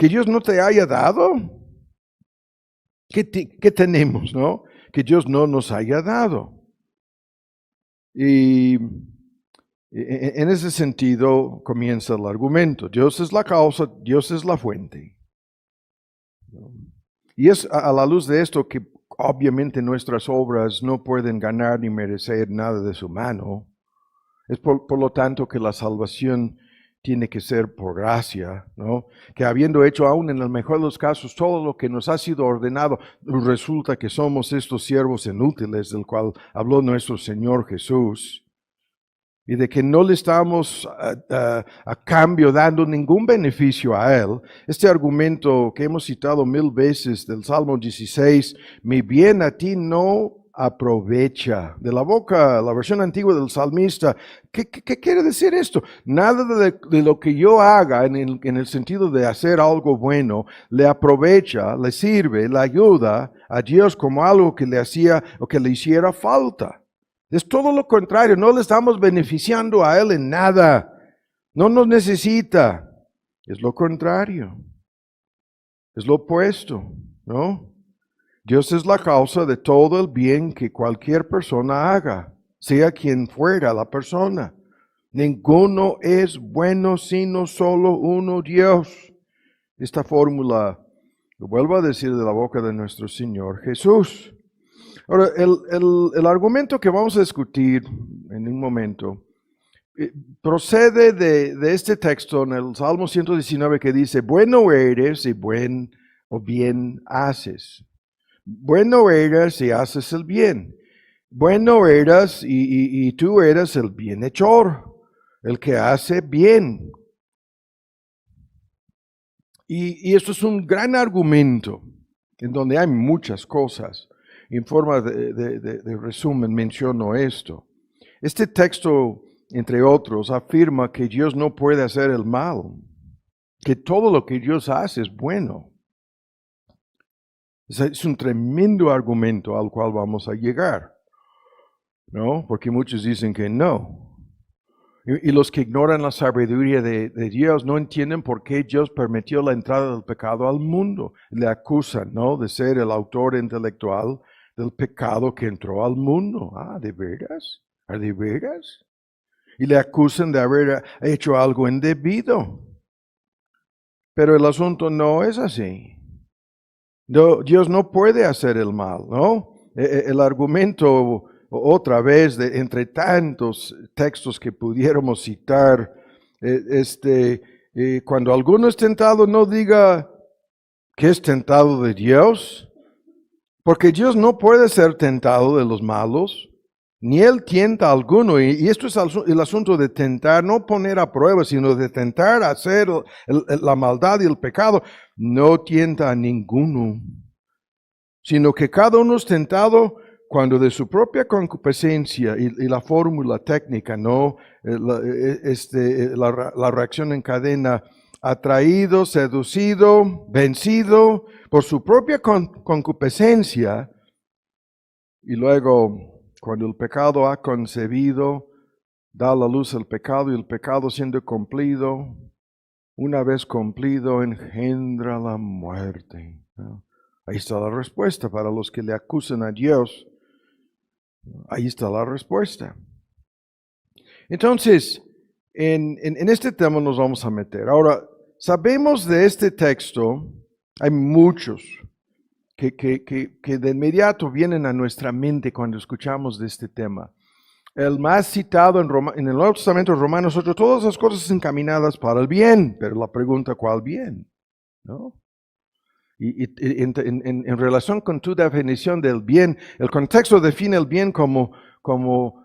Dios no te haya dado? ¿Qué tenemos, no?, que Dios no nos haya dado. Y en ese sentido comienza el argumento. Dios es la causa, Dios es la fuente. Y es a la luz de esto que obviamente nuestras obras no pueden ganar ni merecer nada de su mano. Es por lo tanto que la salvación tiene que ser por gracia, ¿no? Que habiendo hecho aún en el mejor de los casos todo lo que nos ha sido ordenado, resulta que somos estos siervos inútiles del cual habló nuestro Señor Jesús. Y de que no le estamos a cambio dando ningún beneficio a Él. Este argumento que hemos citado 1000 veces del Salmo 16, mi bien a ti no aprovecha. De la boca, la versión antigua del salmista, ¿qué quiere decir esto? Nada de lo que yo haga en el sentido de hacer algo bueno, le aprovecha, le sirve, le ayuda a Dios como algo que le hacía o que le hiciera falta. Es todo lo contrario, no le estamos beneficiando a Él en nada. No nos necesita. Es lo contrario. Es lo opuesto, ¿no? Dios es la causa de todo el bien que cualquier persona haga, sea quien fuera la persona. Ninguno es bueno sino solo uno, Dios. Esta fórmula lo vuelvo a decir de la boca de nuestro Señor Jesús. Ahora, el argumento que vamos a discutir en un momento procede de este texto en el Salmo 119 que dice, bueno eres y buen o bien haces. Bueno eras y haces el bien. Bueno eras y tú eras el bienhechor, el que hace bien. Y esto es un gran argumento en donde hay muchas cosas. En forma de resumen menciono esto. Este texto, entre otros, afirma que Dios no puede hacer el mal, que todo lo que Dios hace es bueno. Es un tremendo argumento al cual vamos a llegar, ¿no? Porque muchos dicen que no. Y los que ignoran la sabiduría de Dios no entienden por qué Dios permitió la entrada del pecado al mundo. Le acusan, ¿no?, de ser el autor intelectual del pecado que entró al mundo. Ah, ¿de veras? ¿Ah, de veras? Y le acusan de haber hecho algo indebido. Pero el asunto no es así. No, Dios no puede hacer el mal, ¿no? El argumento, otra vez, entre tantos textos que pudiéramos citar, cuando alguno es tentado, no diga que es tentado de Dios, porque Dios no puede ser tentado de los malos, ni Él tienta a alguno. Y esto es el asunto de tentar, no poner a prueba, sino de tentar hacer la maldad y el pecado. No tienta a ninguno, sino que cada uno es tentado cuando de su propia concupiscencia y la fórmula técnica, ¿no? La reacción en cadena, atraído, seducido, vencido por su propia concupiscencia, y luego cuando el pecado ha concebido, da a la luz el pecado, y el pecado siendo cumplido, una vez cumplido, engendra la muerte, ¿no? Ahí está la respuesta para los que le acusan a Dios. Ahí está la respuesta. Entonces, en este tema nos vamos a meter. Ahora, sabemos de este texto, hay muchos que de inmediato vienen a nuestra mente cuando escuchamos de este tema. El más citado en el Nuevo Testamento, Romanos 8, todas las cosas encaminadas para el bien, pero la pregunta, ¿cuál bien? ¿No? Y en relación con tu definición del bien, el contexto define el bien como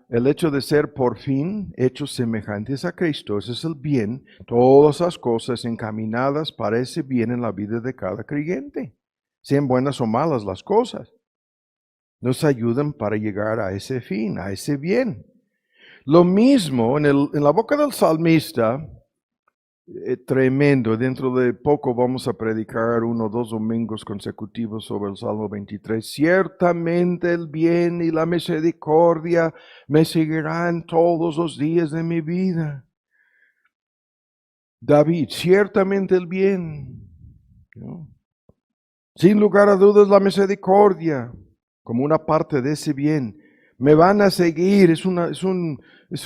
el hecho de ser por fin hechos semejantes a Cristo. Ese es el bien, todas las cosas encaminadas para ese bien en la vida de cada creyente, sean buenas o malas las cosas, nos ayudan para llegar a ese fin, a ese bien. Lo mismo en la boca del salmista, tremendo. Dentro de poco vamos a predicar 1 o 2 domingos consecutivos sobre el Salmo 23. Ciertamente el bien y la misericordia me seguirán todos los días de mi vida. David, ciertamente el bien, ¿no? Sin lugar a dudas la misericordia, como una parte de ese bien, me van a seguir. Es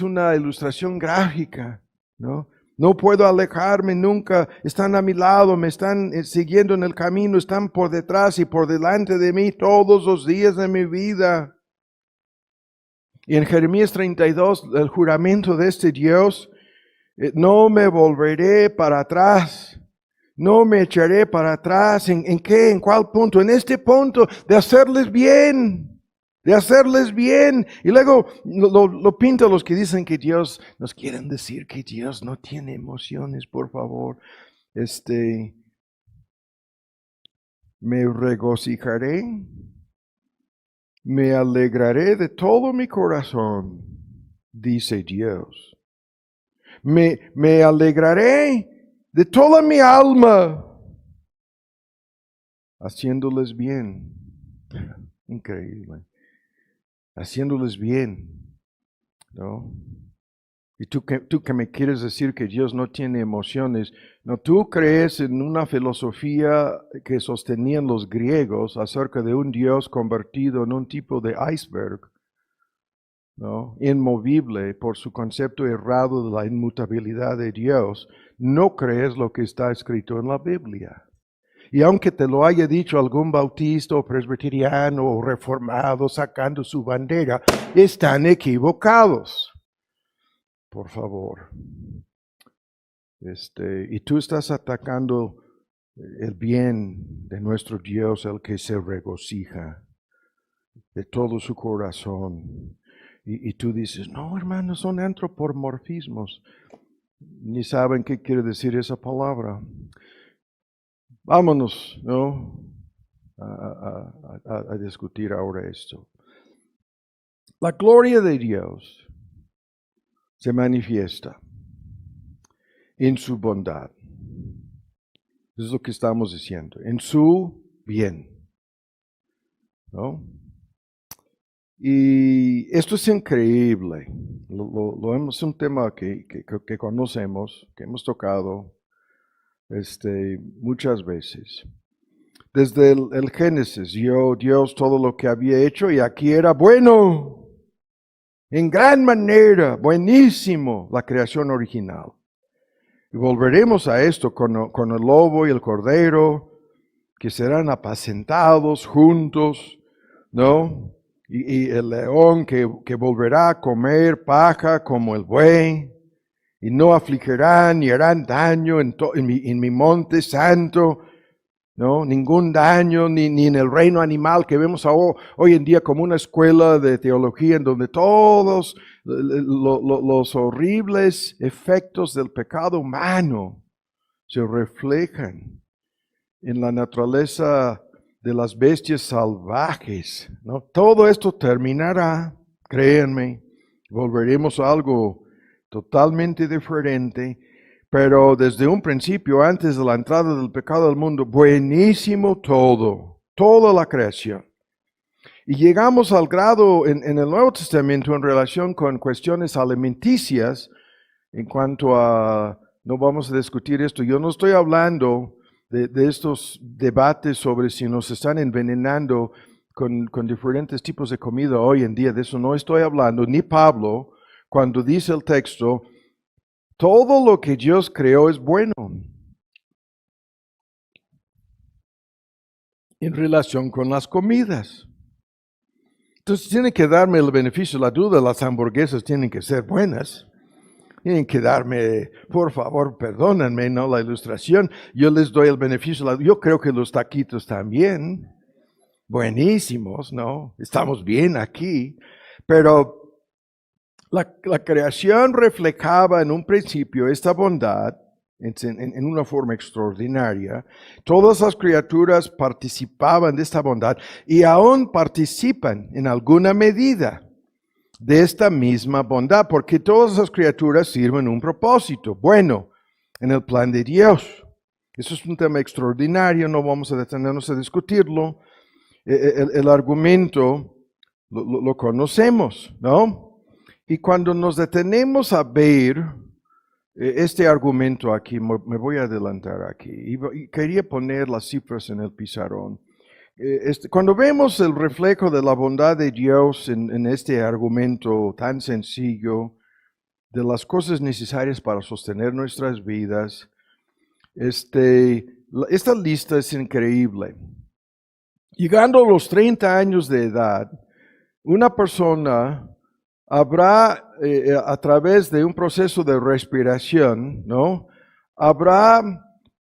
una ilustración gráfica, ¿no? No puedo alejarme nunca. Están a mi lado, me están siguiendo en el camino, están por detrás y por delante de mí todos los días de mi vida. Y en Jeremías 32, el juramento de este Dios, no me volveré para atrás. No me echaré para atrás. ¿En qué? ¿En cuál punto? En este punto de hacerles bien. De hacerles bien. Y luego lo pinta los que dicen que Dios, nos quieren decir que Dios no tiene emociones, por favor. Me regocijaré, me alegraré de todo mi corazón, dice Dios. Me alegraré de toda mi alma, haciéndoles bien. Increíble. Haciéndoles bien, ¿no? Y tú que me quieres decir que Dios no tiene emociones, no, tú crees en una filosofía que sostenían los griegos acerca de un Dios convertido en un tipo de iceberg, ¿no? Inmovible por su concepto errado de la inmutabilidad de Dios. No crees lo que está escrito en la Biblia. Y aunque te lo haya dicho algún bautista o presbiteriano o reformado sacando su bandera, están equivocados. Por favor. Y tú estás atacando el bien de nuestro Dios, el que se regocija de todo su corazón. Y tú dices, no, hermanos, son antropomorfismos. Ni saben qué quiere decir esa palabra. Vámonos, ¿no? A discutir ahora esto. La gloria de Dios se manifiesta en su bondad. Eso es lo que estamos diciendo, en su bien, ¿no? Y esto es increíble. Es un tema que conocemos, que hemos tocado muchas veces. Desde el Génesis, Dios todo lo que había hecho y aquí era bueno, en gran manera, buenísimo, la creación original. Y volveremos a esto con el lobo y el cordero, que serán apacentados juntos, ¿no? Y el león que volverá a comer paja como el buey, y no afligirán ni harán daño en mi monte santo, ¿no? Ningún daño, ni en el reino animal que vemos hoy en día como una escuela de teología en donde todos los horribles efectos del pecado humano se reflejan en la naturaleza de las bestias salvajes, ¿no? Todo esto terminará, créanme, volveremos a algo totalmente diferente, pero desde un principio, antes de la entrada del pecado al mundo, buenísimo todo, toda la creación. Y llegamos al grado en el Nuevo Testamento en relación con cuestiones alimenticias, en cuanto a, no vamos a discutir esto, yo no estoy hablando de estos debates sobre si nos están envenenando con diferentes tipos de comida hoy en día, de eso no estoy hablando, ni Pablo, cuando dice el texto, todo lo que Dios creó es bueno. En relación con las comidas. Entonces tiene que darme el beneficio de la duda, las hamburguesas tienen que ser buenas. Tienen que darme, por favor, perdónenme, ¿no? La ilustración. Yo les doy el beneficio. Yo creo que los taquitos también. Buenísimos, ¿no? Estamos bien aquí. Pero la creación reflejaba en un principio esta bondad en una forma extraordinaria. Todas las criaturas participaban de esta bondad y aún participan en alguna medida de esta misma bondad, porque todas las criaturas sirven un propósito bueno en el plan de Dios. Eso es un tema extraordinario, no vamos a detenernos a discutirlo. El argumento lo conocemos, ¿no? Y cuando nos detenemos a ver este argumento aquí, me voy a adelantar aquí, y quería poner las cifras en el pizarrón. Cuando vemos el reflejo de la bondad de Dios en este argumento tan sencillo, de las cosas necesarias para sostener nuestras vidas. Esta lista es increíble. Llegando a los 30 años de edad, una persona habrá, a través de un proceso de respiración, ¿no? Habrá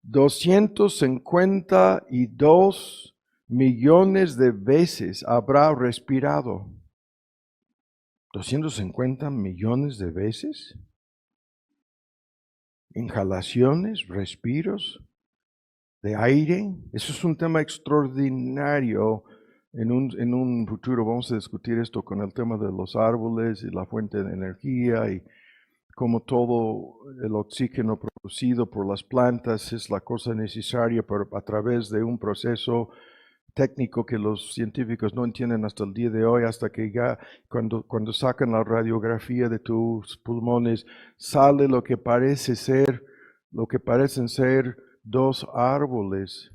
252 millones de veces habrá respirado. 250 millones de veces. Inhalaciones, respiros de aire. Eso es un tema extraordinario. En un futuro vamos a discutir esto con el tema de los árboles y la fuente de energía y cómo todo el oxígeno producido por las plantas es la cosa necesaria a través de un proceso técnico que los científicos no entienden hasta el día de hoy, hasta que ya cuando sacan la radiografía de tus pulmones, sale lo que parecen ser dos árboles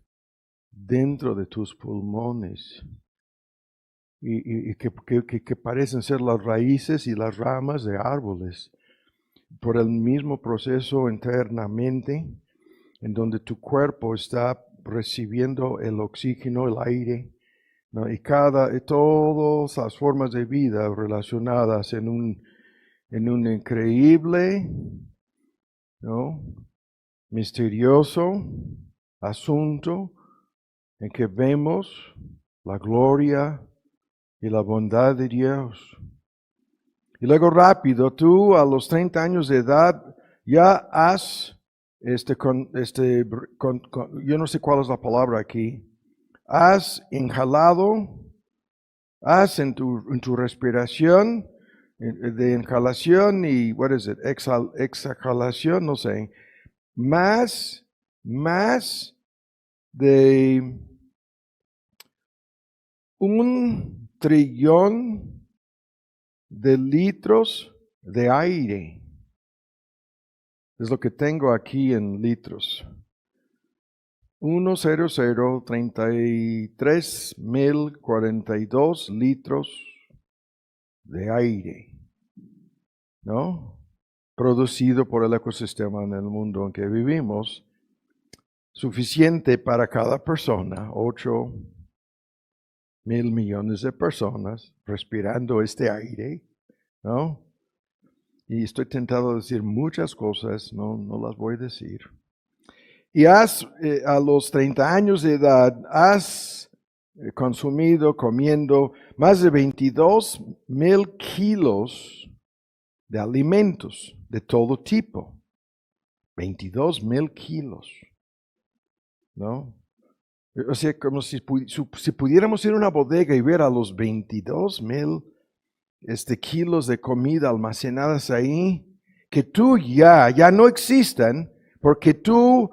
dentro de tus pulmones. Y que parecen ser las raíces y las ramas de árboles, por el mismo proceso internamente, en donde tu cuerpo está recibiendo el oxígeno, el aire, ¿no? Y todas las formas de vida relacionadas en un increíble, ¿no?, misterioso asunto en que vemos la gloria y la bondad de Dios. Y luego rápido, tú a los 30 años de edad ya has, yo no sé cuál es la palabra aquí, has inhalado, has en tu respiración de inhalación y, what is it, exhalación, no sé, más de 1 trillón de litros de aire. Es lo que tengo aquí en litros. 1,0033,042 litros de aire, ¿no? Producido por el ecosistema en el mundo en que vivimos. Suficiente para cada persona, 8,000 millones de personas respirando este aire, ¿no? Y estoy tentado a decir muchas cosas, no las voy a decir. Y a los 30 años de edad, has comiendo más de 22,000 kilos de alimentos de todo tipo. 22,000 kilos, ¿no? O sea, como si pudiéramos ir a una bodega y ver a los 22,000 kilos de comida almacenadas ahí, que tú ya no existen, porque tú,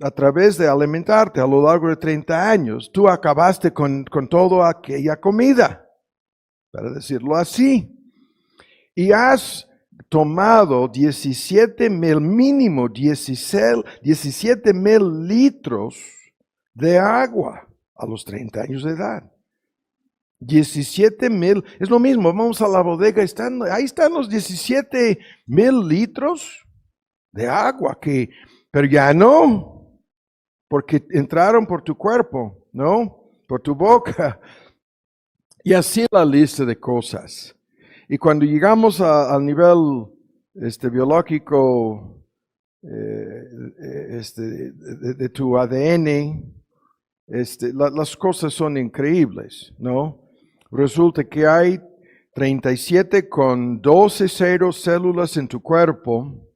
a través de alimentarte a lo largo de 30 años, tú acabaste con toda aquella comida, para decirlo así. Y has tomado 17,000 litros de agua a los 30 años de edad. 17,000, es lo mismo, vamos a la bodega, ahí están los 17,000 litros de agua, pero ya no, porque entraron por tu cuerpo, ¿no? Por tu boca. Y así la lista de cosas. Y cuando llegamos al nivel biológico de tu ADN, las cosas son increíbles, ¿no? Resulta que hay 37,12 células en tu cuerpo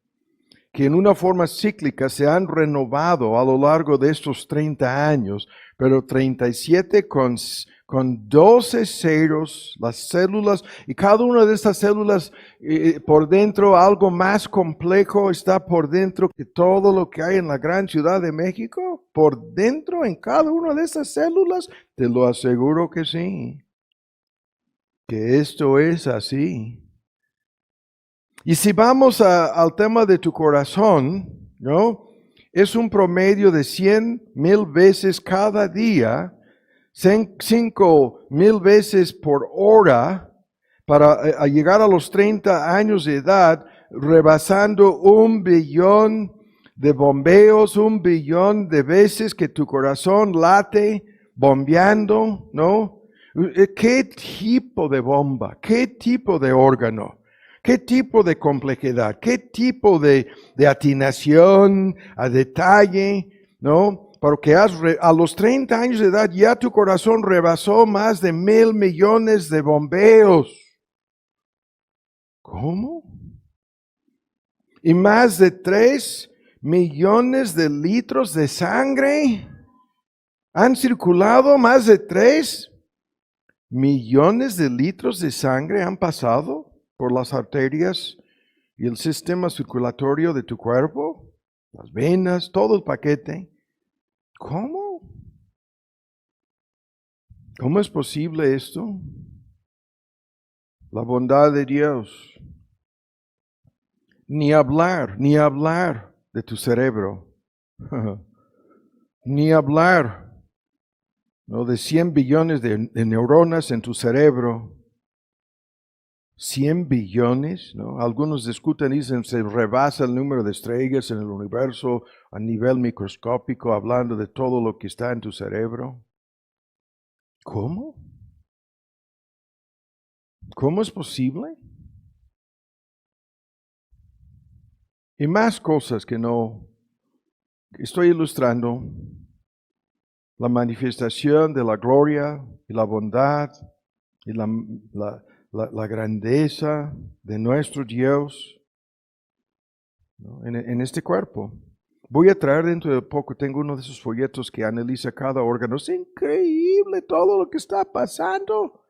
que en una forma cíclica se han renovado a lo largo de estos 30 años, pero 37,12 ceros, las células, y cada una de estas células por dentro, algo más complejo está por dentro que todo lo que hay en la gran Ciudad de México, por dentro en cada una de esas células, te lo aseguro que sí, que esto es así. Y si vamos al tema de tu corazón, ¿no? Es un promedio de 100,000 veces cada día, 5,000 veces por hora, para llegar a los 30 años de edad, rebasando 1 billón de bombeos, 1 billón de veces que tu corazón late, bombeando, ¿no? ¿Qué tipo de bomba? ¿Qué tipo de órgano? ¿Qué tipo de complejidad? ¿Qué tipo de atinación, a detalle, ¿no? Porque a los 30 años de edad ya tu corazón rebasó más de 1,000 millones de bombeos. ¿Cómo? Y más de 3 millones de litros de sangre han circulado, más de 3 millones de litros de sangre han pasado por las arterias y el sistema circulatorio de tu cuerpo, las venas, todo el paquete. ¿Cómo? ¿Cómo es posible esto? La bondad de Dios. Ni hablar de tu cerebro. Ni hablar, ¿no?, de 100 billones de neuronas en tu cerebro. 100 billones, ¿no? Algunos discuten y dicen se rebasa el número de estrellas en el universo a nivel microscópico, hablando de todo lo que está en tu cerebro. ¿Cómo? ¿Cómo es posible? Y más cosas que no estoy ilustrando. La manifestación de la gloria y la bondad y la grandeza de nuestro Dios, ¿no?, en este cuerpo. Voy a traer dentro de poco, tengo uno de esos folletos que analiza cada órgano. Es increíble todo lo que está pasando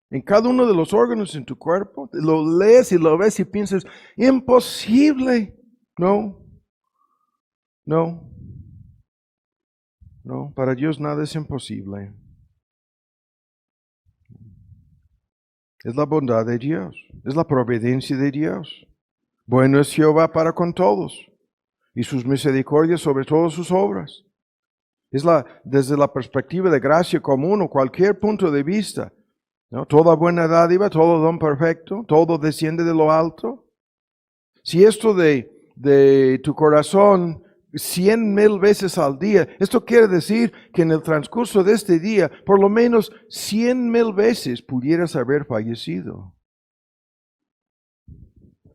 en cada uno de los órganos en tu cuerpo. Lo lees y lo ves y piensas, imposible. No, para Dios nada es imposible. Es la bondad de Dios, es la providencia de Dios. Bueno es Jehová para con todos, y sus misericordias sobre todas sus obras. Desde la perspectiva de gracia común o cualquier punto de vista, ¿no? Toda buena dádiva, todo don perfecto, todo desciende de lo alto. Si esto de tu corazón 100,000 veces al día, esto quiere decir que en el transcurso de este día, por lo menos 100,000 veces pudieras haber fallecido.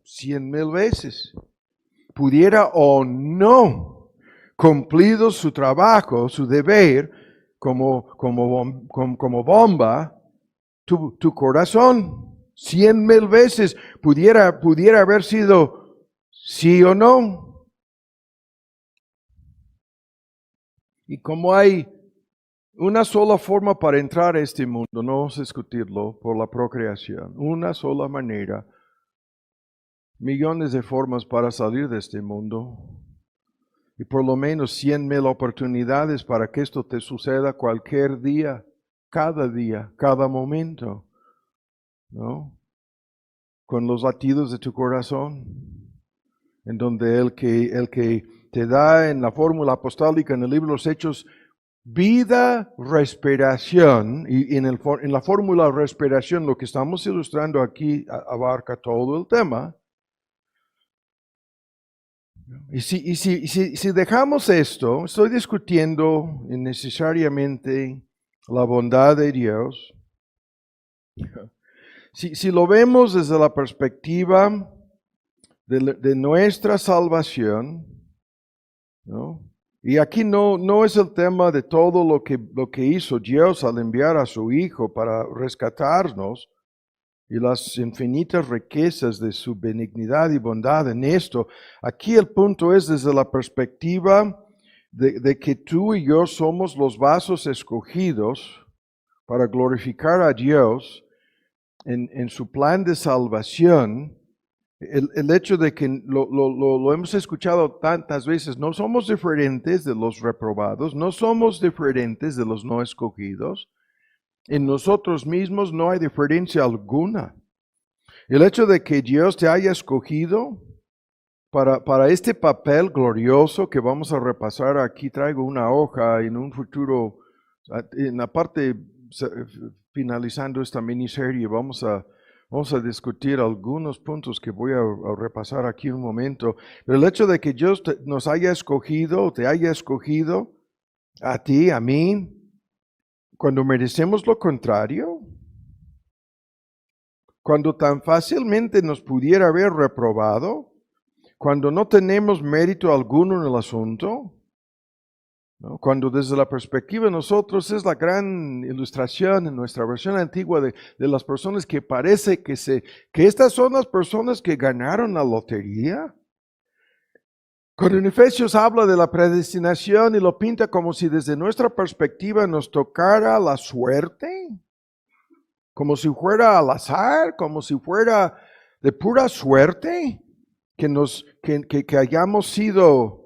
100,000 veces. Pudiera o no cumplido su trabajo, su deber, como bomba, tu corazón 100,000 veces pudiera haber sido sí o no. Y como hay una sola forma para entrar a este mundo, no vamos a discutirlo, por la procreación, una sola manera, millones de formas para salir de este mundo, y por lo menos 100,000 oportunidades para que esto te suceda cualquier día, cada momento, ¿no? Con los latidos de tu corazón, en donde el que te da en la fórmula apostólica, en el libro de los Hechos, vida, respiración, y en la fórmula respiración, lo que estamos ilustrando aquí abarca todo el tema. Y si dejamos esto, estoy discutiendo necesariamente la bondad de Dios. Si lo vemos desde la perspectiva de nuestra salvación, ¿no? Y aquí no es el tema de todo lo que hizo Dios al enviar a su Hijo para rescatarnos y las infinitas riquezas de su benignidad y bondad en esto. Aquí el punto es desde la perspectiva de que tú y yo somos los vasos escogidos para glorificar a Dios en su plan de salvación. El hecho de que lo hemos escuchado tantas veces, no somos diferentes de los reprobados, no somos diferentes de los no escogidos. En nosotros mismos no hay diferencia alguna. El hecho de que Dios te haya escogido para este papel glorioso que vamos a repasar, aquí traigo una hoja en un futuro, en la parte finalizando esta miniserie, vamos a Vamos a discutir algunos puntos que voy a repasar aquí un momento. Pero el hecho de que Dios nos haya escogido, te haya escogido, a ti, a mí, cuando merecemos lo contrario, cuando tan fácilmente nos pudiera haber reprobado, cuando no tenemos mérito alguno en el asunto, ¿no? Cuando desde la perspectiva de nosotros es la gran ilustración en nuestra versión antigua de las personas que parece que estas son las personas que ganaron la lotería. Cuando en Efesios habla de la predestinación y lo pinta como si desde nuestra perspectiva nos tocara la suerte, como si fuera al azar, como si fuera de pura suerte, que hayamos sido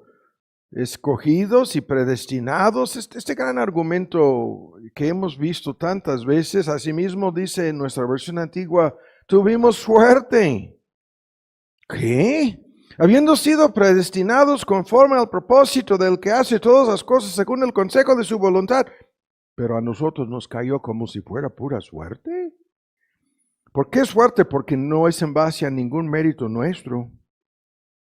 escogidos y predestinados. Este gran argumento que hemos visto tantas veces, asimismo dice en nuestra versión antigua, tuvimos suerte. ¿Qué? Habiendo sido predestinados conforme al propósito del que hace todas las cosas según el consejo de su voluntad, pero a nosotros nos cayó como si fuera pura suerte. ¿Por qué suerte? Porque no es en base a ningún mérito nuestro.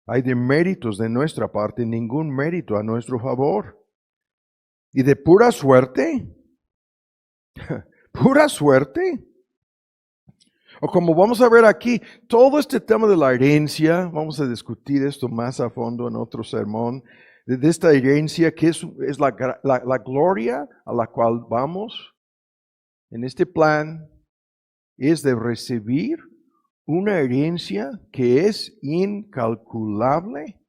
Hay de méritos de nuestra parte, ningún mérito a nuestro favor. Y de pura suerte, pura suerte. O como vamos a ver aquí, todo este tema de la herencia, vamos a discutir esto más a fondo en otro sermón, de esta herencia que es la gloria a la cual vamos en este plan, es de recibir una herencia que es incalculable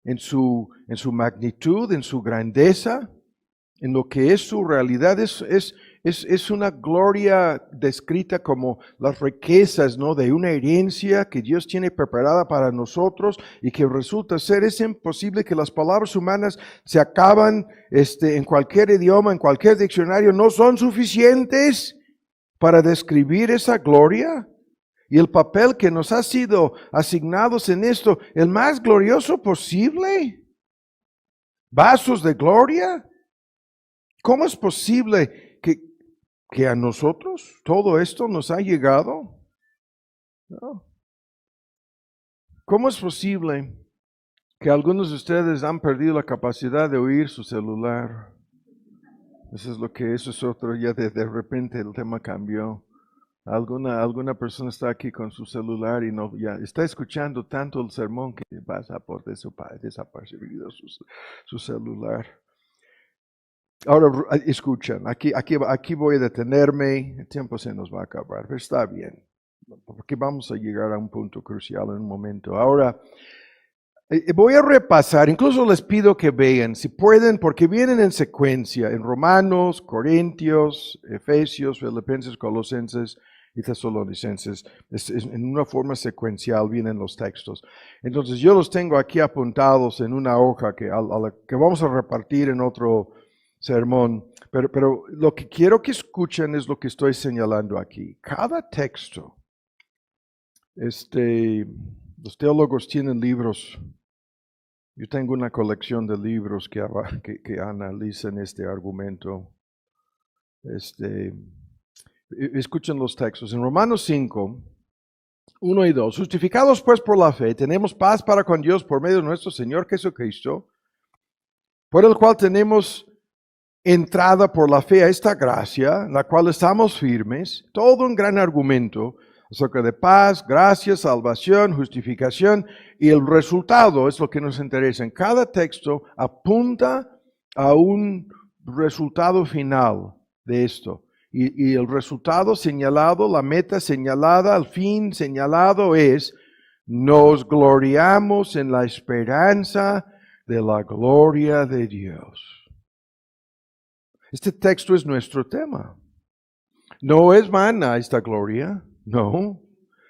en su magnitud, en su grandeza, en lo que es su realidad. Es una gloria descrita como las riquezas, ¿no?, de una herencia que Dios tiene preparada para nosotros y que resulta ser, es imposible que las palabras humanas se acaban en cualquier idioma, en cualquier diccionario, no son suficientes para describir esa gloria. Y el papel que nos ha sido asignados en esto, el más glorioso posible. Vasos de gloria. ¿Cómo es posible que a nosotros todo esto nos ha llegado? ¿No? ¿Cómo es posible que algunos de ustedes han perdido la capacidad de oír su celular? Eso es otro, ya de repente el tema cambió. Alguna persona está aquí con su celular y no, ya está escuchando tanto el sermón que pasa por desapercibido su celular. Ahora escuchan, aquí voy a detenerme, el tiempo se nos va a acabar, pero está bien, porque vamos a llegar a un punto crucial en un momento. Ahora, voy a repasar, incluso les pido que vean, si pueden, porque vienen en secuencia, en Romanos, Corintios, Efesios, Filipenses, Colosenses y Tesalonicenses. En una forma secuencial vienen los textos. Entonces yo los tengo aquí apuntados en una hoja que vamos a repartir en otro sermón. Pero lo que quiero que escuchen es lo que estoy señalando aquí. Cada texto, los teólogos tienen libros. Yo tengo una colección de libros que analizan este argumento. Escuchen los textos. En Romanos 5, 1 y 2. Justificados pues por la fe, tenemos paz para con Dios por medio de nuestro Señor Jesucristo, por el cual tenemos entrada por la fe a esta gracia, la cual estamos firmes. Todo un gran argumento acerca de paz, gracia, salvación, justificación, y el resultado es lo que nos interesa. En cada texto apunta a un resultado final de esto. Y el resultado señalado, la meta señalada, el fin señalado es, nos gloriamos en la esperanza de la gloria de Dios. Este texto es nuestro tema. No es vana esta gloria, no.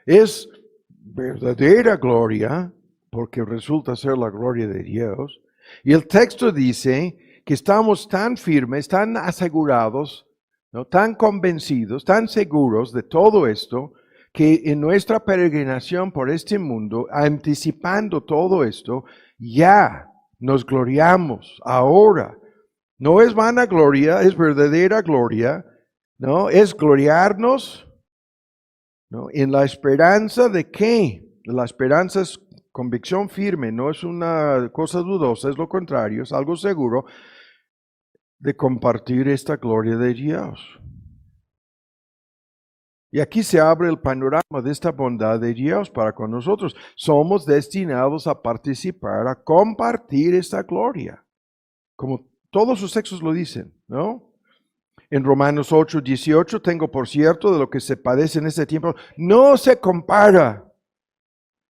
Es verdadera gloria, porque resulta ser la gloria de Dios. Y el texto dice que estamos tan firmes, tan asegurados, ¿no?, tan convencidos, tan seguros de todo esto, que en nuestra peregrinación por este mundo, anticipando todo esto, ya nos gloriamos ahora. No es vanagloria, es verdadera gloria, ¿no? Es gloriarnos ¿no? En la esperanza de qué? La esperanza es convicción firme, no es una cosa dudosa, es lo contrario, es algo seguro de compartir esta gloria de Dios. Y aquí se abre el panorama de esta bondad de Dios para con nosotros. Somos destinados a participar, a compartir esta gloria, como todos sus textos lo dicen, ¿no? En Romanos 8:18, tengo por cierto de lo que se padece en este tiempo, no se compara.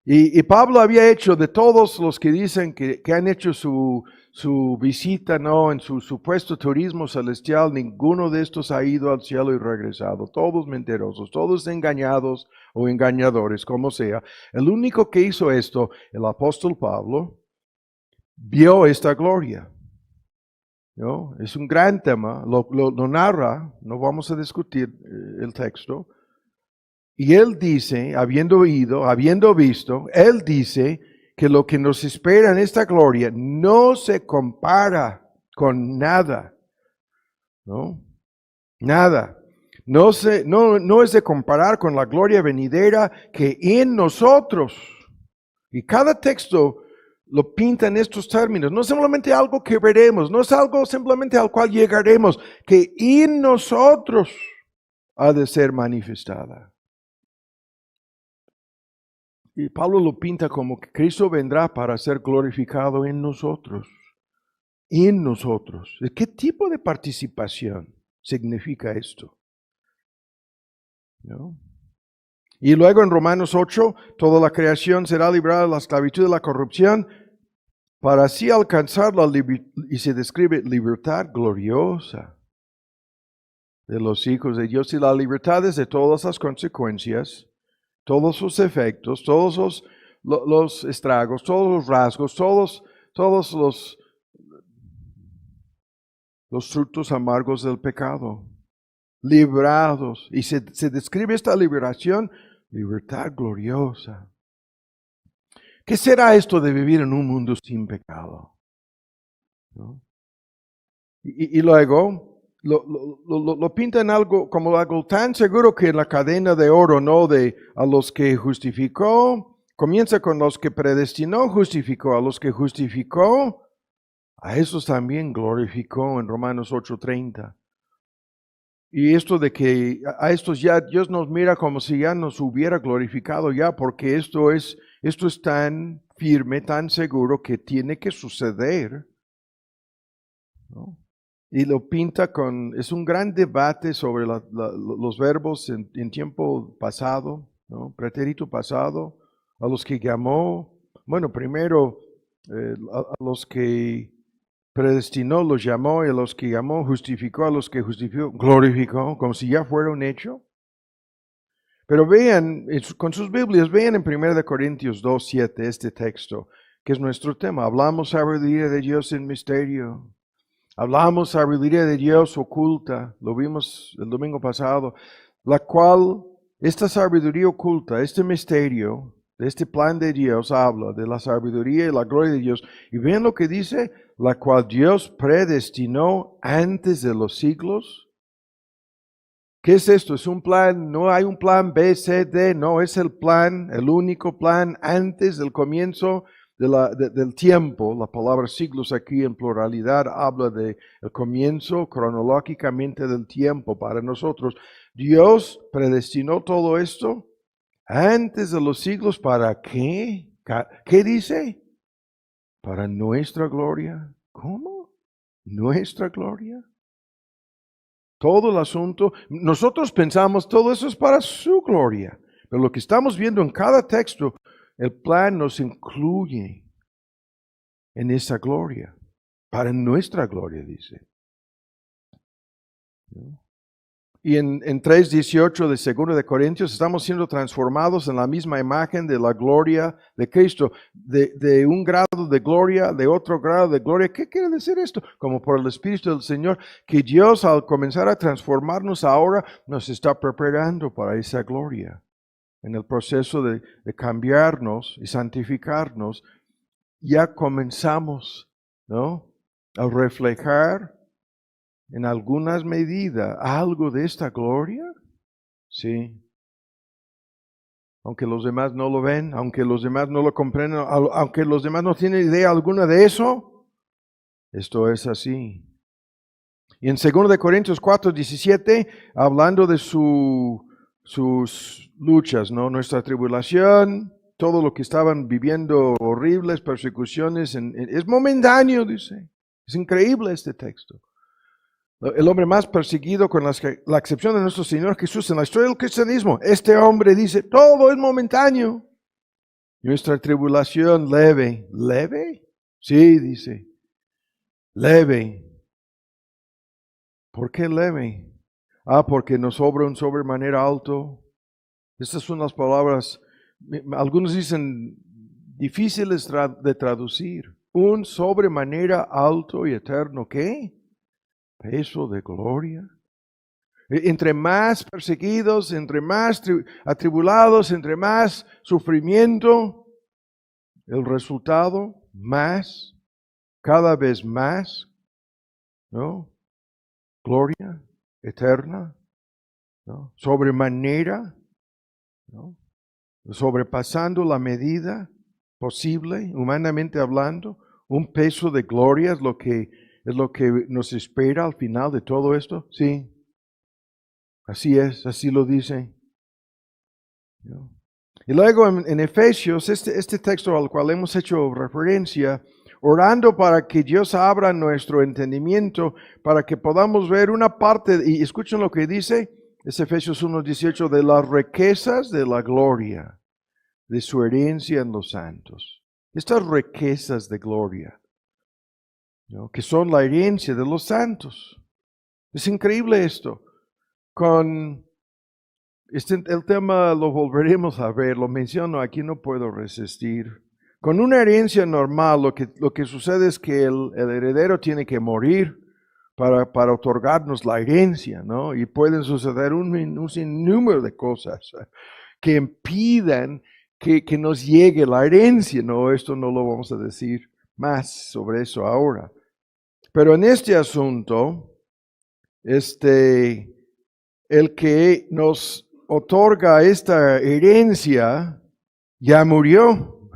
Y Pablo había hecho de todos los que dicen que han hecho su visita, ¿no? En su supuesto turismo celestial, ninguno de estos ha ido al cielo y regresado. Todos mentirosos, todos engañados o engañadores, como sea. El único que hizo esto, el apóstol Pablo, vio esta gloria, ¿no? Es un gran tema, lo narra, no vamos a discutir el texto. Y él dice, habiendo oído, habiendo visto, él dice que lo que nos espera en esta gloria no se compara con nada, ¿no? Nada. No es de comparar con la gloria venidera que en nosotros. Y cada texto lo pinta en estos términos. No es simplemente algo que veremos, no es algo simplemente al cual llegaremos, que en nosotros ha de ser manifestada. Y Pablo lo pinta como que Cristo vendrá para ser glorificado en nosotros. En nosotros. ¿Qué tipo de participación significa esto? ¿No? Y luego en Romanos 8, toda la creación será librada de la esclavitud de la corrupción para así alcanzar la libertad, y se describe libertad gloriosa de los hijos de Dios. Y la libertad es de todas las consecuencias, todos sus efectos, todos los estragos, todos los rasgos, todos los frutos amargos del pecado, librados. Y se describe esta liberación, libertad gloriosa. ¿Qué será esto de vivir en un mundo sin pecado? ¿No? Y luego lo pintan algo como algo tan seguro que en la cadena de oro, ¿no? De a los que justificó, comienza con los que predestinó, justificó, a los que justificó, a esos también glorificó en Romanos 8:30. Y esto de que a estos ya Dios nos mira como si ya nos hubiera glorificado ya, porque esto es tan firme, tan seguro que tiene que suceder, ¿no? Y lo pinta es un gran debate sobre los verbos en tiempo pasado, ¿no? Pretérito pasado, a los que llamó, bueno, primero a los que predestinó, los llamó, y a los que llamó, justificó, a los que justificó, glorificó, como si ya fuera un hecho. Pero vean, con sus Biblias, vean en 1 Corintios 2:7 este texto, que es nuestro tema. Hablamos sabiduría de Dios en misterio. Hablamos sabiduría de Dios oculta, lo vimos el domingo pasado, la cual, esta sabiduría oculta, este misterio, de este plan de Dios habla de la sabiduría y la gloria de Dios. Y vean lo que dice, la cual Dios predestinó antes de los siglos. ¿Qué es esto? Es un plan, no hay un plan B, C, D, no, es el plan, el único plan antes del comienzo del tiempo. La palabra siglos aquí en pluralidad habla de el comienzo cronológicamente del tiempo para nosotros. Dios predestinó todo esto antes de los siglos. ¿Para qué? ¿Qué dice? Para nuestra gloria. ¿Cómo? ¿Nuestra gloria? Todo el asunto, nosotros pensamos todo eso es para su gloria, pero lo que estamos viendo en cada texto, el plan nos incluye en esa gloria, para nuestra gloria, dice. Y en 3:18 de 2 de Corintios estamos siendo transformados en la misma imagen de la gloria de Cristo, de un grado de gloria, de otro grado de gloria. ¿Qué quiere decir esto? Como por el Espíritu del Señor, que Dios al comenzar a transformarnos ahora nos está preparando para esa gloria. En el proceso de cambiarnos y santificarnos, ya comenzamos, ¿no? A reflejar en algunas medidas algo de esta gloria. Sí. aunque los demás no lo ven, aunque los demás no lo comprenden, aunque los demás no tienen idea alguna de eso, esto es así. Y en 2 Corintios 4:17, hablando de sus luchas, ¿no? Nuestra tribulación, todo lo que estaban viviendo, horribles persecuciones, es momentáneo, dice. Es increíble este texto. El hombre más perseguido, con la excepción de nuestro Señor Jesús en la historia del cristianismo, este hombre dice, todo es momentáneo. Nuestra tribulación leve. ¿Leve? Sí, dice. Leve. ¿Por qué leve? Porque nos sobra un sobremanera alto. Estas son las palabras, algunos dicen difíciles de traducir. Un sobremanera alto y eterno, ¿qué? Peso de gloria. Entre más perseguidos, entre más atribulados, entre más sufrimiento, el resultado más, cada vez más, ¿no? Gloria eterna, ¿no? Sobremanera, ¿no? Sobrepasando la medida posible, humanamente hablando, un peso de gloria es lo que nos espera al final de todo esto. Sí, así es, así lo dice. ¿No? Y luego en Efesios, este texto al cual hemos hecho referencia, orando para que Dios abra nuestro entendimiento, para que podamos ver una parte, y escuchen lo que dice, es Efesios 1:18, de las riquezas de la gloria, de su herencia en los santos. Estas riquezas de gloria, ¿no? Que son la herencia de los santos. Es increíble esto. El tema lo volveremos a ver, lo menciono aquí, no puedo resistir. Con una herencia normal, lo que sucede es que el heredero tiene que morir para otorgarnos la herencia, ¿no? Y pueden suceder un sinnúmero de cosas que impidan que nos llegue la herencia, ¿no? Esto no lo vamos a decir más sobre eso ahora. Pero en este asunto, el que nos otorga esta herencia ya murió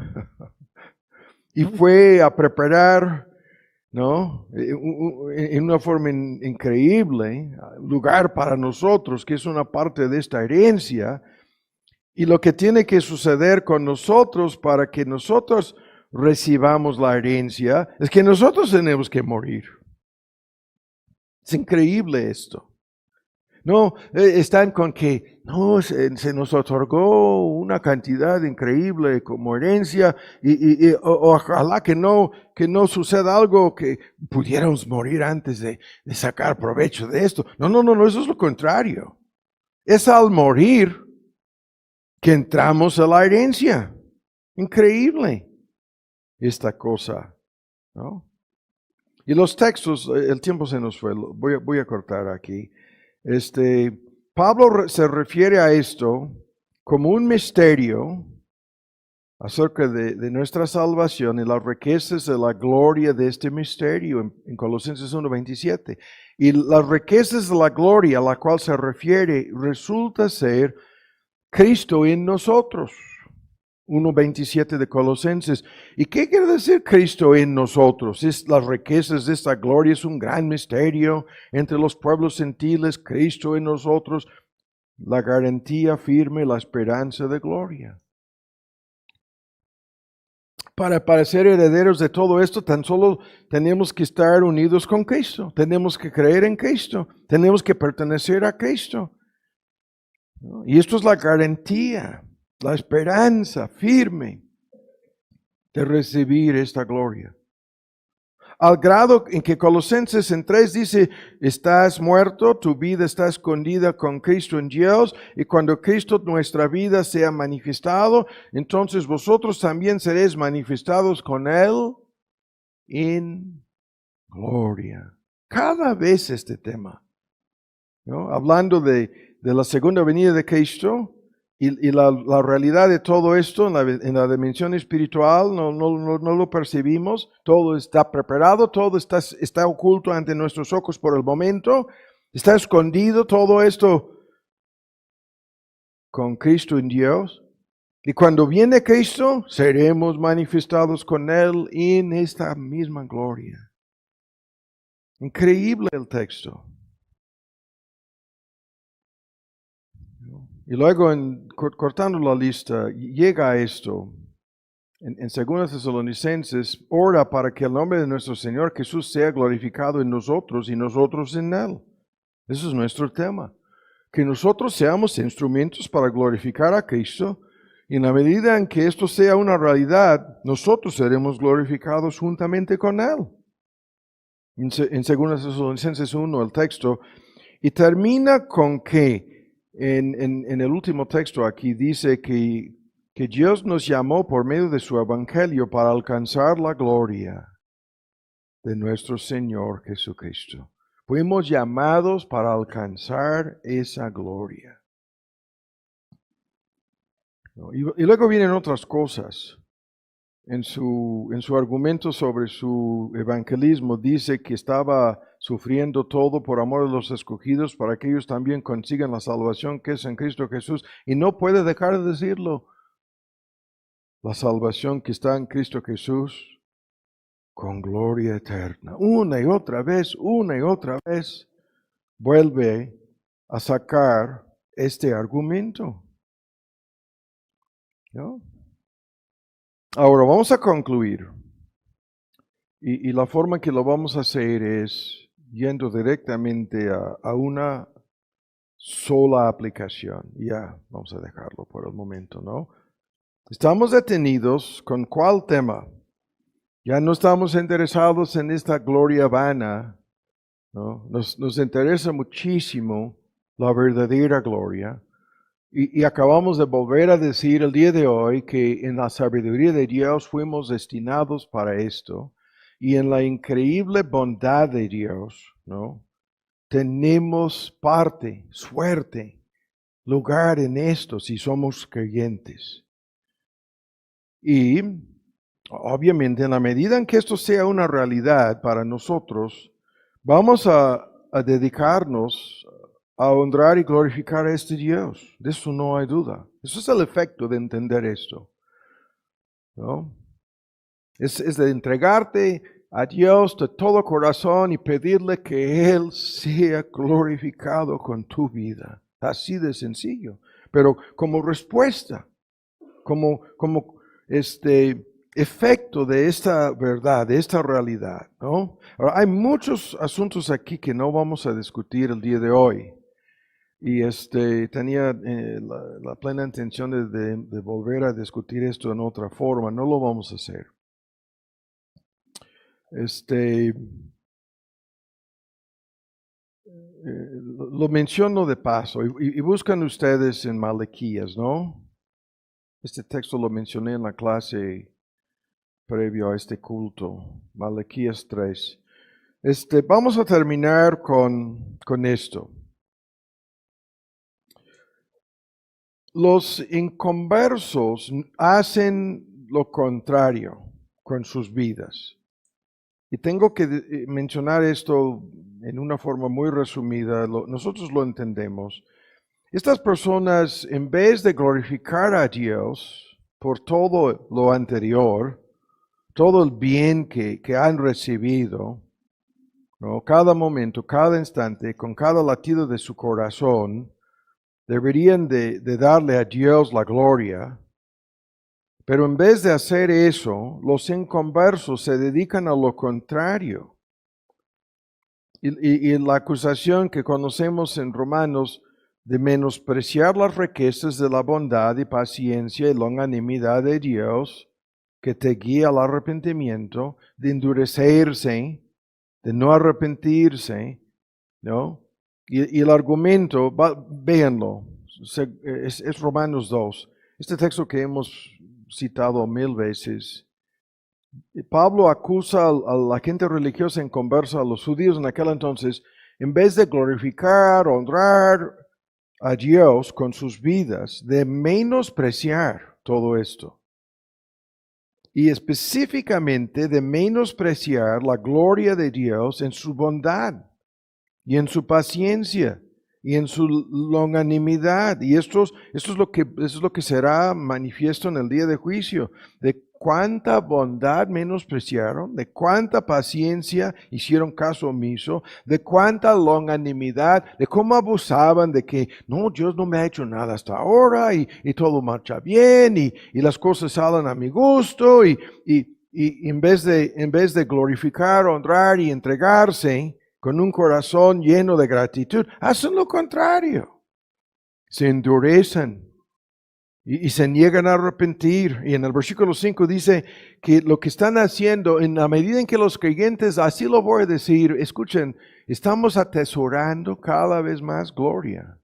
y fue a preparar, ¿no? En una forma increíble, lugar para nosotros, que es una parte de esta herencia. Y lo que tiene que suceder con nosotros para que nosotros recibamos la herencia es que nosotros tenemos que morir. Es increíble esto. No, están con que no, se nos otorgó una cantidad increíble como herencia y ojalá que no suceda algo que pudiéramos morir antes de sacar provecho de esto. No, eso es lo contrario. Es al morir que entramos a la herencia. Increíble esta cosa, ¿no? Y los textos, el tiempo se nos fue, voy a cortar aquí. Pablo se refiere a esto como un misterio acerca de nuestra salvación y las riquezas de la gloria de este misterio en Colosenses 1:27. Y las riquezas de la gloria a la cual se refiere resulta ser Cristo en nosotros. 1:27 de Colosenses. ¿Y qué quiere decir Cristo en nosotros? Las riquezas de esta gloria es un gran misterio entre los pueblos gentiles. Cristo en nosotros, la garantía firme, la esperanza de gloria. Para ser herederos de todo esto, tan solo tenemos que estar unidos con Cristo. Tenemos que creer en Cristo. Tenemos que pertenecer a Cristo. Y esto es la garantía, la esperanza firme de recibir esta gloria. Al grado en que Colosenses en 3 dice, estás muerto, tu vida está escondida con Cristo en Dios, y cuando Cristo nuestra vida sea manifestado, entonces vosotros también seréis manifestados con Él en gloria. Cada vez este tema, ¿no? Hablando de la segunda venida de Cristo, y la realidad de todo esto en la dimensión espiritual no lo percibimos. Todo está preparado, todo está oculto ante nuestros ojos por el momento. Está escondido todo esto con Cristo en Dios. Y cuando viene Cristo, seremos manifestados con Él en esta misma gloria. Increíble el texto. Y luego, cortando la lista, llega a esto. En 2 Tesalonicenses, ora para que el nombre de nuestro Señor Jesús sea glorificado en nosotros y nosotros en Él. Ese es nuestro tema. Que nosotros seamos instrumentos para glorificar a Cristo. Y en la medida en que esto sea una realidad, nosotros seremos glorificados juntamente con Él. En 2 Tesalonicenses 1, el texto, y termina con que, en el último texto aquí, dice que Dios nos llamó por medio de su evangelio para alcanzar la gloria de nuestro Señor Jesucristo. Fuimos llamados para alcanzar esa gloria. Y luego vienen otras cosas. En su argumento sobre su evangelismo dice que estaba sufriendo todo por amor de los escogidos para que ellos también consigan la salvación que es en Cristo Jesús. Y no puede dejar de decirlo. La salvación que está en Cristo Jesús con gloria eterna. Una y otra vez, vuelve a sacar este argumento. ¿No? Ahora vamos a concluir. Y la forma que lo vamos a hacer es yendo directamente a una sola aplicación. Ya, vamos a dejarlo por el momento, ¿no? Estamos detenidos con ¿cuál tema? Ya no estamos interesados en esta gloria vana, ¿no? Nos interesa muchísimo la verdadera gloria. Y acabamos de volver a decir el día de hoy que en la sabiduría de Dios fuimos destinados para esto. Y en la increíble bondad de Dios, ¿no? Tenemos parte, suerte, lugar en esto si somos creyentes. Y obviamente en la medida en que esto sea una realidad para nosotros, vamos a dedicarnos a honrar y glorificar a este Dios. De eso no hay duda. Eso es el efecto de entender esto, ¿no? Es de entregarte a Dios de todo corazón y pedirle que Él sea glorificado con tu vida. Así de sencillo. Pero como respuesta, como efecto de esta verdad, de esta realidad, ¿no? Ahora, hay muchos asuntos aquí que no vamos a discutir el día de hoy. Y tenía la plena intención de volver a discutir esto en otra forma. No lo vamos a hacer. Lo menciono de paso y buscan ustedes en Malaquías, ¿no? Este texto lo mencioné en la clase previo a este culto, Malaquías 3. Vamos a terminar con esto. Los inconversos hacen lo contrario con sus vidas. Y tengo que mencionar esto en una forma muy resumida, nosotros lo entendemos. Estas personas, en vez de glorificar a Dios por todo lo anterior, todo el bien que han recibido, ¿no? Cada momento, cada instante, con cada latido de su corazón, deberían de darle a Dios la gloria. Pero en vez de hacer eso, los inconversos se dedican a lo contrario. Y la acusación que conocemos en Romanos de menospreciar las riquezas de la bondad y paciencia y longanimidad de Dios, que te guía al arrepentimiento, de endurecerse, de no arrepentirse, ¿no? Y el argumento, véanlo, es Romanos 2. Este texto que hemos citado 1000 veces. Pablo acusa a la gente religiosa en conversa, a los judíos en aquel entonces, en vez de glorificar, honrar a Dios con sus vidas, de menospreciar todo esto. Y específicamente de menospreciar la gloria de Dios en su bondad y en su paciencia y en su longanimidad. Y eso es lo que será manifiesto en el día de juicio, de cuánta bondad menospreciaron, de cuánta paciencia hicieron caso omiso, de cuánta longanimidad, de cómo abusaban de que, no, Dios no me ha hecho nada hasta ahora, y todo marcha bien, y las cosas salen a mi gusto, y en vez de glorificar, honrar y entregarse con un corazón lleno de gratitud, hacen lo contrario. Se endurecen y se niegan a arrepentir. Y en el versículo 5 dice que lo que están haciendo, en la medida en que los creyentes, así lo voy a decir, escuchen, estamos atesorando cada vez más gloria.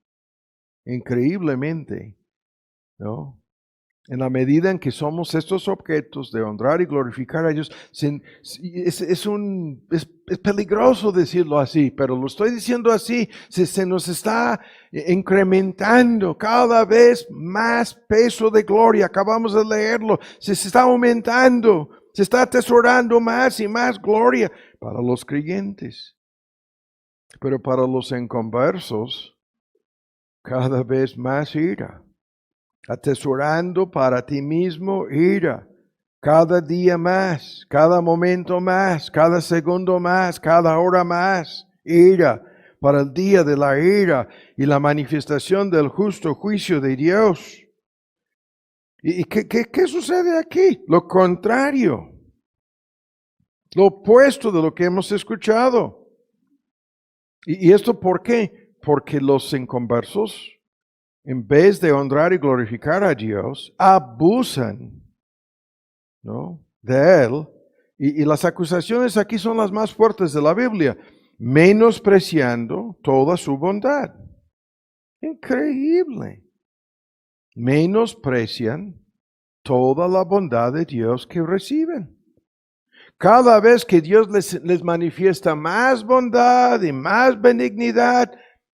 Increíblemente, ¿no? En la medida en que somos estos objetos de honrar y glorificar a Dios, es peligroso decirlo así, pero lo estoy diciendo así, se nos está incrementando cada vez más peso de gloria. Acabamos de leerlo, se está aumentando, se está atesorando más y más gloria para los creyentes. Pero para los inconversos, cada vez más ira. Atesorando para ti mismo ira, cada día más, cada momento más, cada segundo más, cada hora más, ira, para el día de la ira y la manifestación del justo juicio de Dios. ¿Y qué sucede aquí? Lo contrario, lo opuesto de lo que hemos escuchado. ¿Y esto por qué? Porque los inconversos, en vez de honrar y glorificar a Dios, abusan, ¿no?, de Él. Y las acusaciones aquí son las más fuertes de la Biblia, menospreciando toda su bondad. Increíble. Menosprecian toda la bondad de Dios que reciben. Cada vez que Dios les manifiesta más bondad y más benignidad,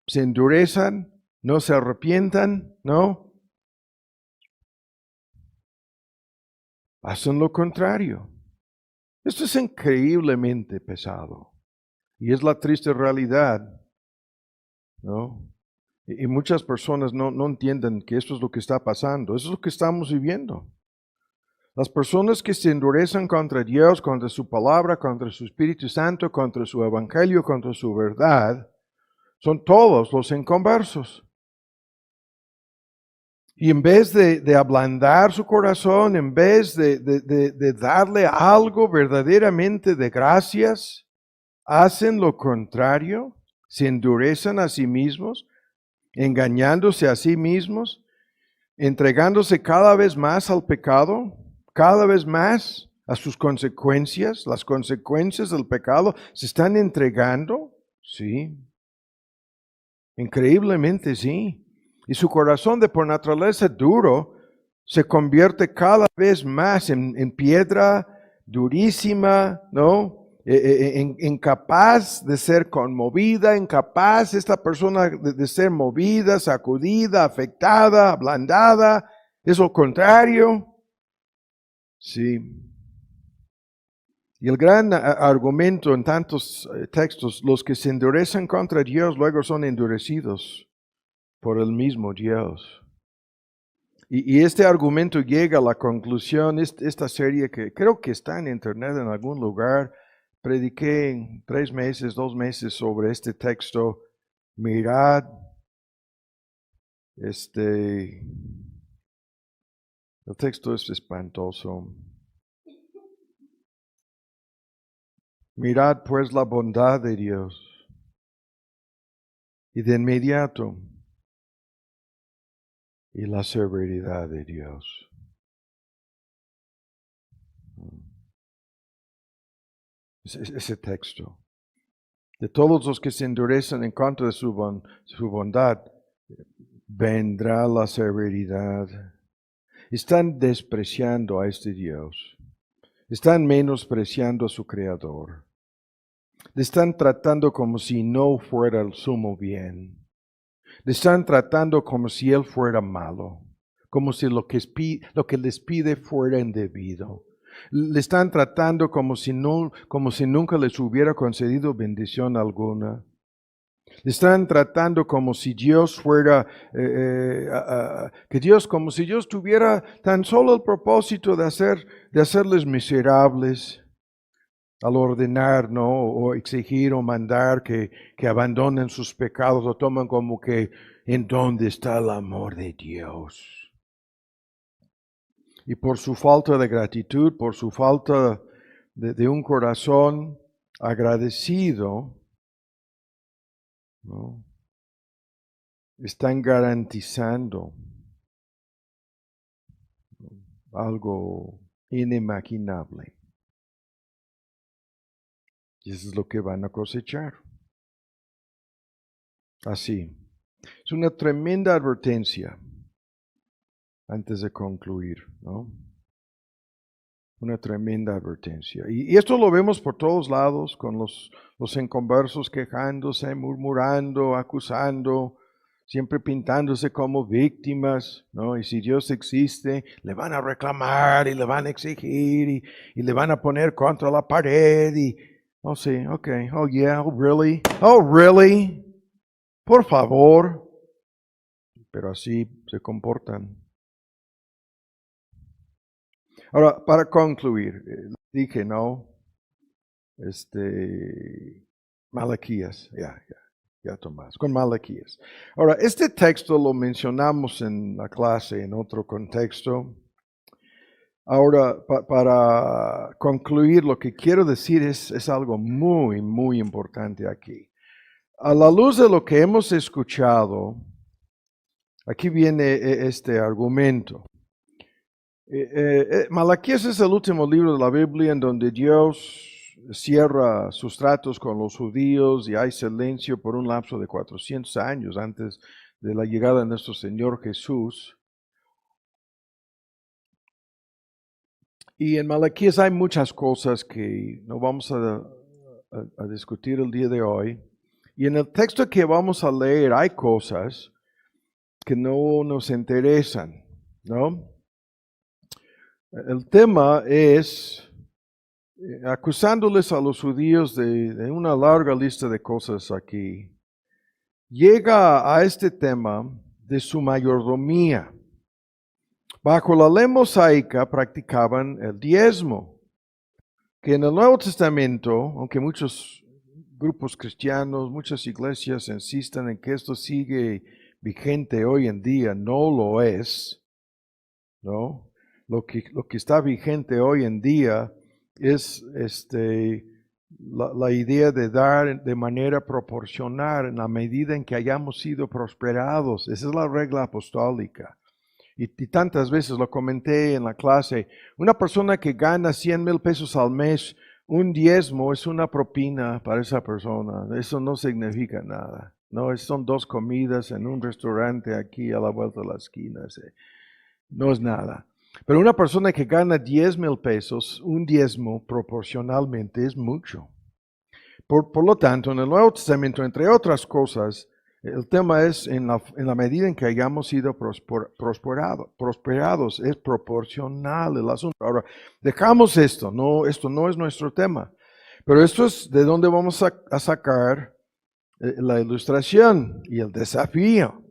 se endurecen, no se arrepientan, ¿no? Hacen lo contrario. Esto es increíblemente pesado. Y es la triste realidad, ¿no? Y muchas personas no entienden que esto es lo que está pasando. Eso es lo que estamos viviendo. Las personas que se endurecen contra Dios, contra su palabra, contra su Espíritu Santo, contra su Evangelio, contra su verdad, son todos los inconversos. Y en vez de ablandar su corazón, en vez de darle algo verdaderamente de gracias, hacen lo contrario, se endurecen a sí mismos, engañándose a sí mismos, entregándose cada vez más al pecado, cada vez más a sus consecuencias. Las consecuencias del pecado se están entregando, sí, increíblemente sí. Y su corazón de por naturaleza duro se convierte cada vez más en piedra durísima, ¿no? Incapaz de ser conmovida, incapaz esta persona de ser movida, sacudida, afectada, ablandada. Es lo contrario. Sí. Y el gran argumento en tantos textos, los que se endurecen contra Dios luego son endurecidos por el mismo Dios. Y este argumento llega a la conclusión, esta serie que creo que está en internet en algún lugar, prediqué en 3 meses, 2 meses sobre este texto. Mirad, el texto es espantoso. Mirad pues la bondad de Dios. Y de inmediato, y la severidad de Dios. Ese texto. De todos los que se endurecen en contra de su bondad, vendrá la severidad. Están despreciando a este Dios. Están menospreciando a su Creador. Le están tratando como si no fuera el sumo bien. Le están tratando como si Él fuera malo, como si lo que les pide fuera indebido. Le están tratando como si nunca les hubiera concedido bendición alguna. Le están tratando como si Dios fuera, que Dios, como si Dios tuviera tan solo el propósito de hacerles miserables al ordenar, ¿no? O exigir o mandar que abandonen sus pecados, lo toman como que ¿en dónde está el amor de Dios? Y por su falta de gratitud, por su falta de un corazón agradecido, ¿no? Están garantizando algo inimaginable. Y eso es lo que van a cosechar. Así. Es una tremenda advertencia antes de concluir, ¿no? Una tremenda advertencia. Y esto lo vemos por todos lados, con los inconversos quejándose, murmurando, acusando, siempre pintándose como víctimas, ¿no? Y si Dios existe, le van a reclamar y le van a exigir y le van a poner contra la pared y, oh sí, ok, oh yeah, oh really, por favor. Pero así se comportan. Ahora, para concluir, dije, ¿no? Malaquías, ya Tomás, con Malaquías. Ahora, este texto lo mencionamos en la clase, en otro contexto. Ahora, para concluir, lo que quiero decir es algo muy, muy importante aquí. A la luz de lo que hemos escuchado, aquí viene este argumento. Malaquías es el último libro de la Biblia en donde Dios cierra sus tratos con los judíos y hay silencio por un lapso de 400 años antes de la llegada de nuestro Señor Jesús. Y en Malaquías hay muchas cosas que no vamos a discutir el día de hoy. Y en el texto que vamos a leer hay cosas que no nos interesan, ¿no? El tema es acusándoles a los judíos de una larga lista de cosas aquí. Llega a este tema de su mayordomía. Bajo la ley mosaica practicaban el diezmo, que en el Nuevo Testamento, aunque muchos grupos cristianos, muchas iglesias insisten en que esto sigue vigente hoy en día, no lo es, ¿no? Lo que está vigente hoy en día es la idea de dar de manera proporcional en la medida en que hayamos sido prosperados. Esa es la regla apostólica. Y tantas veces lo comenté en la clase. Una persona que gana 100,000 pesos al mes, un diezmo es una propina para esa persona. Eso no significa nada. No, son 2 comidas en un restaurante aquí a la vuelta de la esquina. No es nada. Pero una persona que gana 10,000 pesos, un diezmo proporcionalmente es mucho. Por lo tanto, en el Nuevo Testamento, entre otras cosas, el tema es en la medida en que hayamos sido prosperados, es proporcional el asunto. Ahora, dejamos esto no es nuestro tema, pero esto es de donde vamos a sacar la ilustración y el desafío.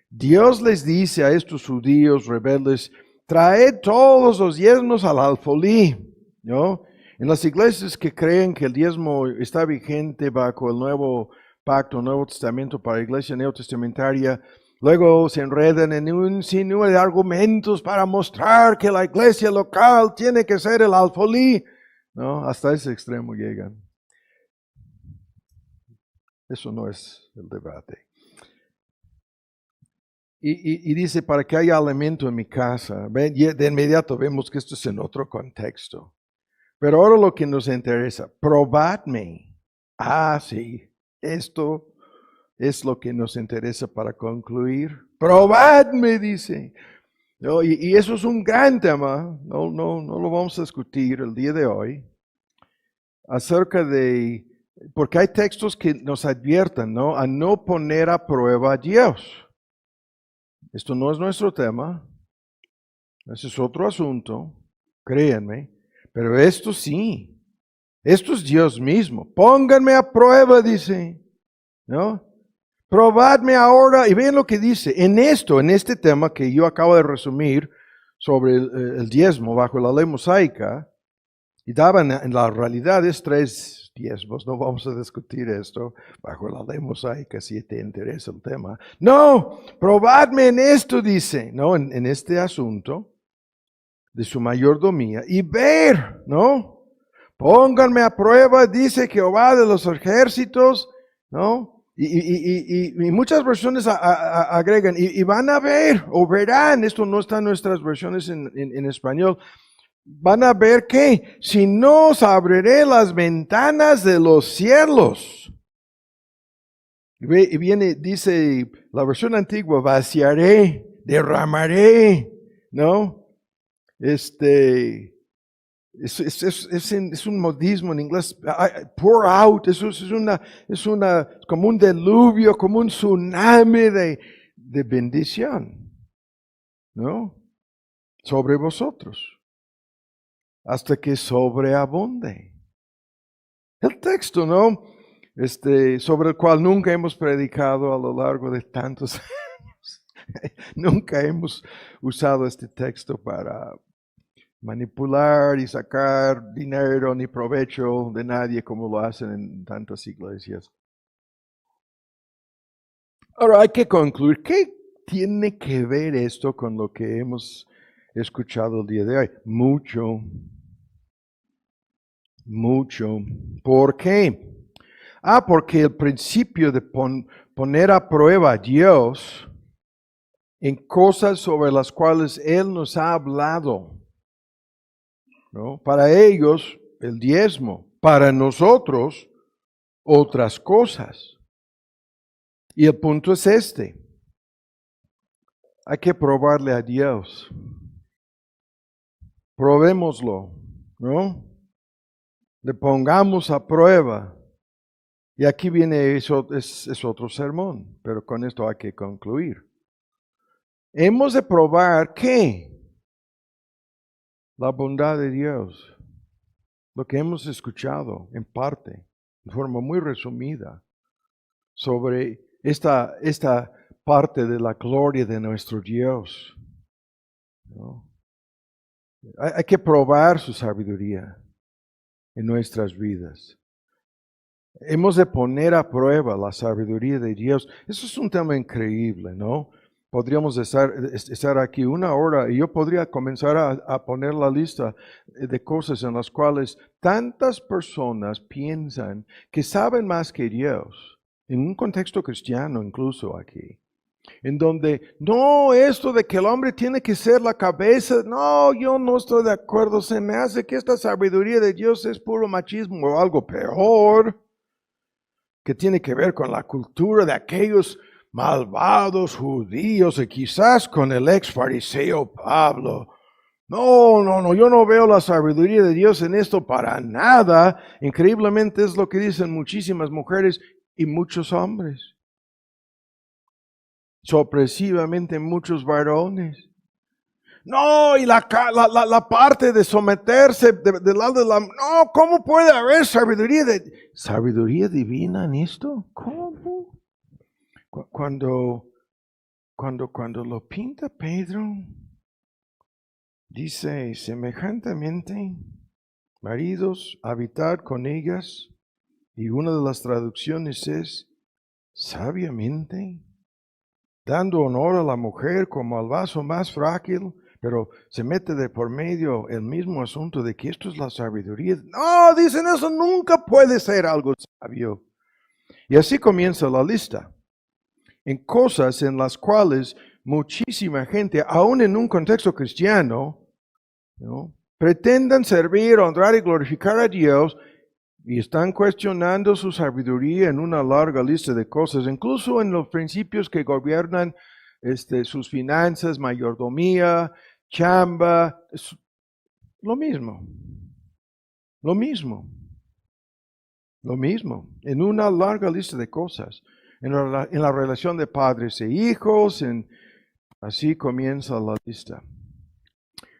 Dios les dice a estos judíos rebeldes, traed todos los diezmos al alfolí, ¿no? En las iglesias que creen que el diezmo está vigente bajo el nuevo pacto, Nuevo Testamento para la iglesia neotestamentaria, luego se enredan en un sinnúmero de argumentos para mostrar que la iglesia local tiene que ser el alfolí, ¿no? Hasta ese extremo llegan. Eso no es el debate. Y dice, para que haya alimento en mi casa. De inmediato vemos que esto es en otro contexto. Pero ahora lo que nos interesa, probadme. Sí, esto es lo que nos interesa para concluir. Probadme, dice. ¿No? Y eso es un gran tema, no lo vamos a discutir el día de hoy, acerca de, porque hay textos que nos advierten, ¿no? A no poner a prueba a Dios. Esto no es nuestro tema, ese es otro asunto, créanme, pero esto sí, esto es Dios mismo. Pónganme a prueba, dice, ¿no? Probadme ahora, y vean lo que dice, en este tema que yo acabo de resumir sobre el diezmo bajo la ley mosaica, y daban en la realidad es 3 diezmos, no vamos a discutir esto bajo la ley mosaica si te interesa el tema. No, probadme en esto, dice, ¿no? En este asunto de su mayordomía y ver, ¿no? Pónganme a prueba, dice Jehová de los ejércitos, ¿no? Y muchas versiones agregan, y van a ver, o verán, esto no está en nuestras versiones en español, van a ver que si no os abriré las ventanas de los cielos. Y viene, dice la versión antigua, vaciaré, derramaré, ¿no? Es un modismo en inglés, pour out, es como un diluvio, como un tsunami de bendición, ¿no? Sobre vosotros, hasta que sobreabunde. El texto, ¿no? Sobre el cual nunca hemos predicado a lo largo de tantos años. Nunca hemos usado este texto para manipular y sacar dinero ni provecho de nadie como lo hacen en tantas iglesias. Ahora hay que concluir, ¿qué tiene que ver esto con lo que hemos escuchado el día de hoy? Mucho. ¿Por qué? Porque el principio de poner a prueba a Dios en cosas sobre las cuales Él nos ha hablado, ¿no? Para ellos, el diezmo. Para nosotros, otras cosas. Y el punto es este. Hay que probarle a Dios. Probémoslo, ¿no? Le pongamos a prueba. Y aquí viene eso, es otro sermón, pero con esto hay que concluir. Hemos de probar ¿qué? La bondad de Dios. Lo que hemos escuchado en parte, de forma muy resumida, sobre esta parte de la gloria de nuestro Dios, ¿no? Hay que probar su sabiduría en nuestras vidas. Hemos de poner a prueba la sabiduría de Dios. Eso es un tema increíble, ¿no? Podríamos estar aquí 1 hora y yo podría comenzar a poner la lista de cosas en las cuales tantas personas piensan que saben más que Dios, en un contexto cristiano incluso aquí, en donde, no, esto de que el hombre tiene que ser la cabeza, no, yo no estoy de acuerdo, se me hace que esta sabiduría de Dios es puro machismo o algo peor, que tiene que ver con la cultura de aquellos malvados judíos y quizás con el ex fariseo Pablo. No, yo no veo la sabiduría de Dios en esto para nada. Increíblemente es lo que dicen muchísimas mujeres y muchos hombres. Sorpresivamente muchos varones. No, y la parte de someterse del lado de la... No, ¿cómo puede haber sabiduría divina en esto? ¿Cómo? Cuando lo pinta Pedro, dice semejantemente, maridos, habitad con ellas, y una de las traducciones es sabiamente, dando honor a la mujer como al vaso más frágil, pero se mete de por medio el mismo asunto de que esto es la sabiduría. No, dicen eso nunca puede ser algo sabio. Y así comienza la lista. En cosas en las cuales muchísima gente, aún en un contexto cristiano, ¿no?, pretendan servir, honrar y glorificar a Dios y están cuestionando su sabiduría en una larga lista de cosas, incluso en los principios que gobiernan sus finanzas, mayordomía, chamba, es lo mismo, en una larga lista de cosas. En la relación de padres e hijos, así comienza la lista.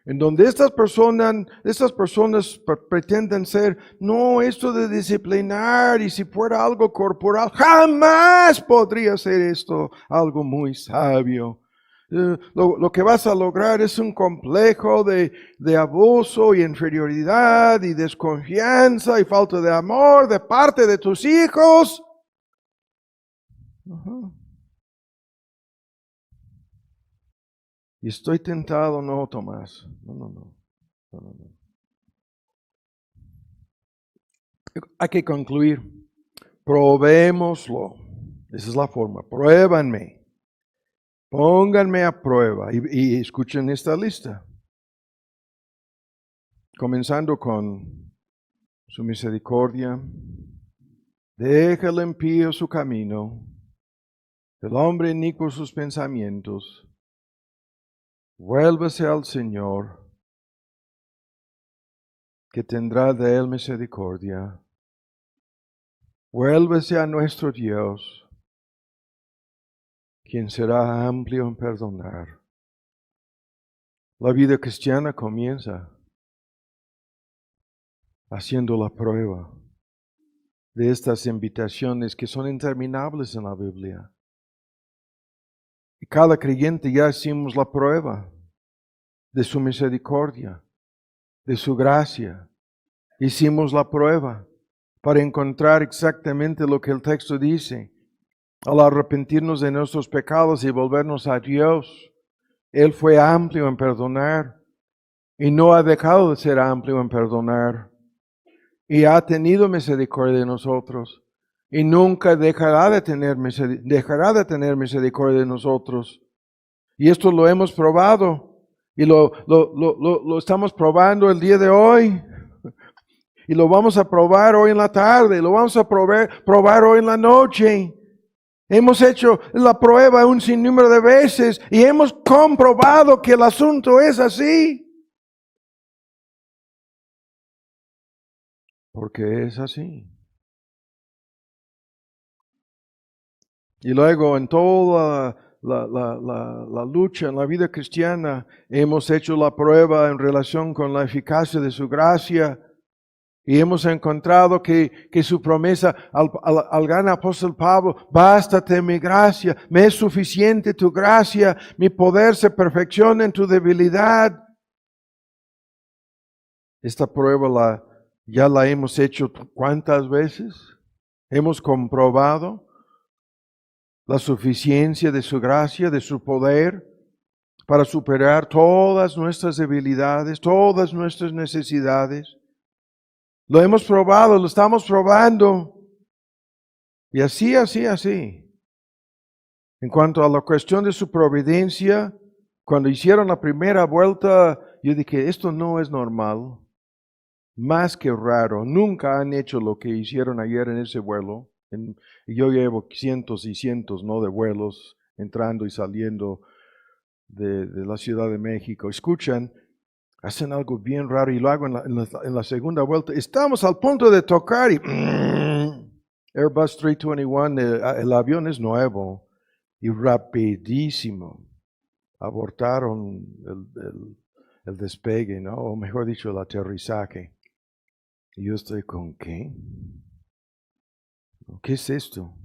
en donde estas personas pretenden ser, no, esto de disciplinar y si fuera algo corporal, jamás podría ser esto algo muy sabio. Lo que vas a lograr es un complejo de abuso y inferioridad y desconfianza y falta de amor de parte de tus hijos. Ajá. Y estoy tentado, no, Tomás. No. Hay que concluir. Probémoslo. Esa es la forma. Pruébanme. Pónganme a prueba. Y escuchen esta lista. Comenzando con su misericordia. Deja el impío su camino. El hombre inicuo sus pensamientos. Vuélvase al Señor, que tendrá de él misericordia. Vuélvase a nuestro Dios, quien será amplio en perdonar. La vida cristiana comienza haciendo la prueba de estas invitaciones que son interminables en la Biblia. Y cada creyente ya hicimos la prueba de su misericordia, de su gracia. Hicimos la prueba para encontrar exactamente lo que el texto dice. Al arrepentirnos de nuestros pecados y volvernos a Dios, Él fue amplio en perdonar y no ha dejado de ser amplio en perdonar. Y ha tenido misericordia de nosotros y nunca dejará de tener misericordia de nosotros. Y esto lo hemos probado y lo estamos probando el día de hoy. Y lo vamos a probar hoy en la tarde, lo vamos a probar hoy en la noche. Hemos hecho la prueba un sinnúmero de veces y hemos comprobado que el asunto es así. Porque es así. Y luego en toda la lucha en la vida cristiana hemos hecho la prueba en relación con la eficacia de su gracia. Y hemos encontrado que su promesa al gran apóstol Pablo, bástate mi gracia, me es suficiente tu gracia, mi poder se perfecciona en tu debilidad. Esta prueba ya la hemos hecho ¿cuántas veces? Hemos comprobado la suficiencia de su gracia, de su poder, para superar todas nuestras debilidades, todas nuestras necesidades. Lo hemos probado, lo estamos probando. Y así. En cuanto a la cuestión de su providencia, cuando hicieron la primera vuelta, yo dije, esto no es normal. Más que raro. Nunca han hecho lo que hicieron ayer en ese vuelo. Yo llevo cientos y cientos, ¿no?, de vuelos entrando y saliendo de la Ciudad de México. Escuchan, hacen algo bien raro y lo hago en la segunda vuelta. Estamos al punto de tocar y Airbus 321, el avión es nuevo y rapidísimo. Abortaron el despegue, ¿no? O mejor dicho, el aterrizaje. Y yo estoy con ¿qué? ¿Qué es esto?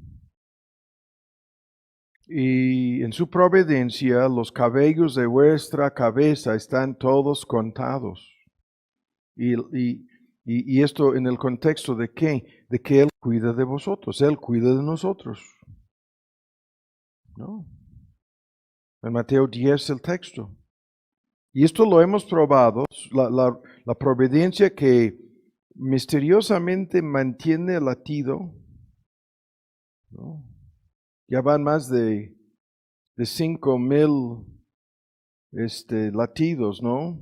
Y en su providencia los cabellos de vuestra cabeza están todos contados. Y esto en el contexto de ¿qué? De que Él cuida de vosotros, Él cuida de nosotros. ¿No? En Mateo 10 el texto. Y esto lo hemos probado, la providencia que misteriosamente mantiene el latido, ¿no? Ya van más de 5,000 latidos, ¿no?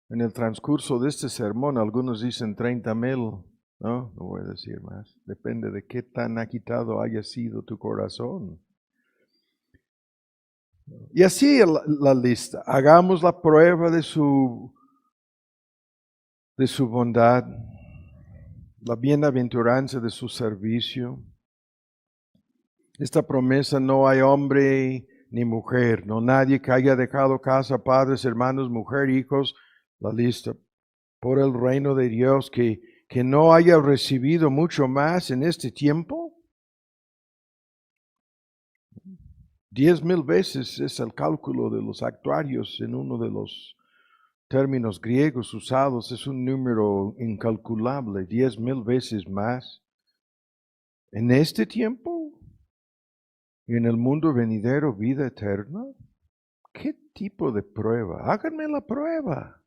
En el transcurso de este sermón, algunos dicen 30,000, ¿no? No voy a decir más. Depende de qué tan agitado haya sido tu corazón. Y así la lista. Hagamos la prueba de su bondad, la bienaventuranza de su servicio. Esta promesa, no hay hombre ni mujer, no nadie que haya dejado casa, padres, hermanos, mujer, hijos, la lista, por el reino de Dios, que no haya recibido mucho más en este tiempo. 10,000 veces es el cálculo de los actuarios en uno de los términos griegos usados, es un número incalculable, 10,000 veces más. En este tiempo y en el mundo venidero, vida eterna. ¿Qué tipo de prueba? Háganme la prueba.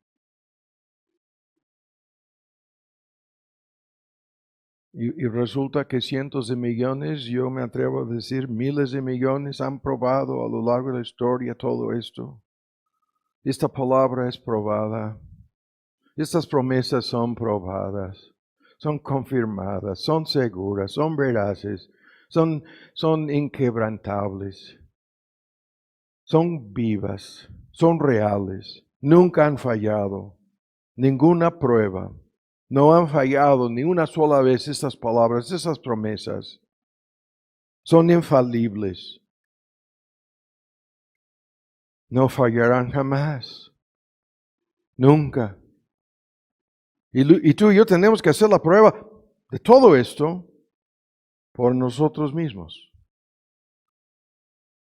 Y resulta que cientos de millones, yo me atrevo a decir miles de millones, han probado a lo largo de la historia todo esto. Esta palabra es probada. Estas promesas son probadas, son confirmadas, son seguras, son veraces, son inquebrantables, son vivas, son reales, nunca han fallado, ninguna prueba. No han fallado ni una sola vez estas palabras, esas promesas. Son infalibles. No fallarán jamás. Nunca. Y tú y yo tenemos que hacer la prueba de todo esto por nosotros mismos.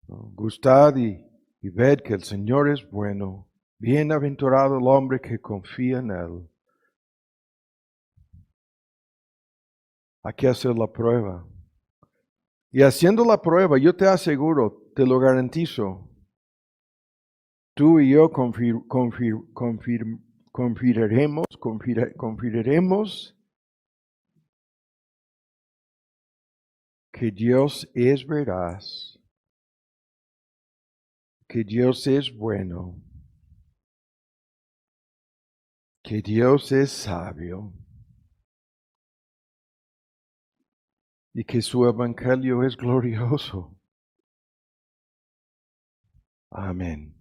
Gustad y ved que el Señor es bueno. Bienaventurado el hombre que confía en Él. Hay que hacer la prueba. Y haciendo la prueba, yo te aseguro, te lo garantizo, tú y yo confirmaremos que Dios es veraz, que Dios es bueno, que Dios es sabio y que su evangelio es glorioso. Amén.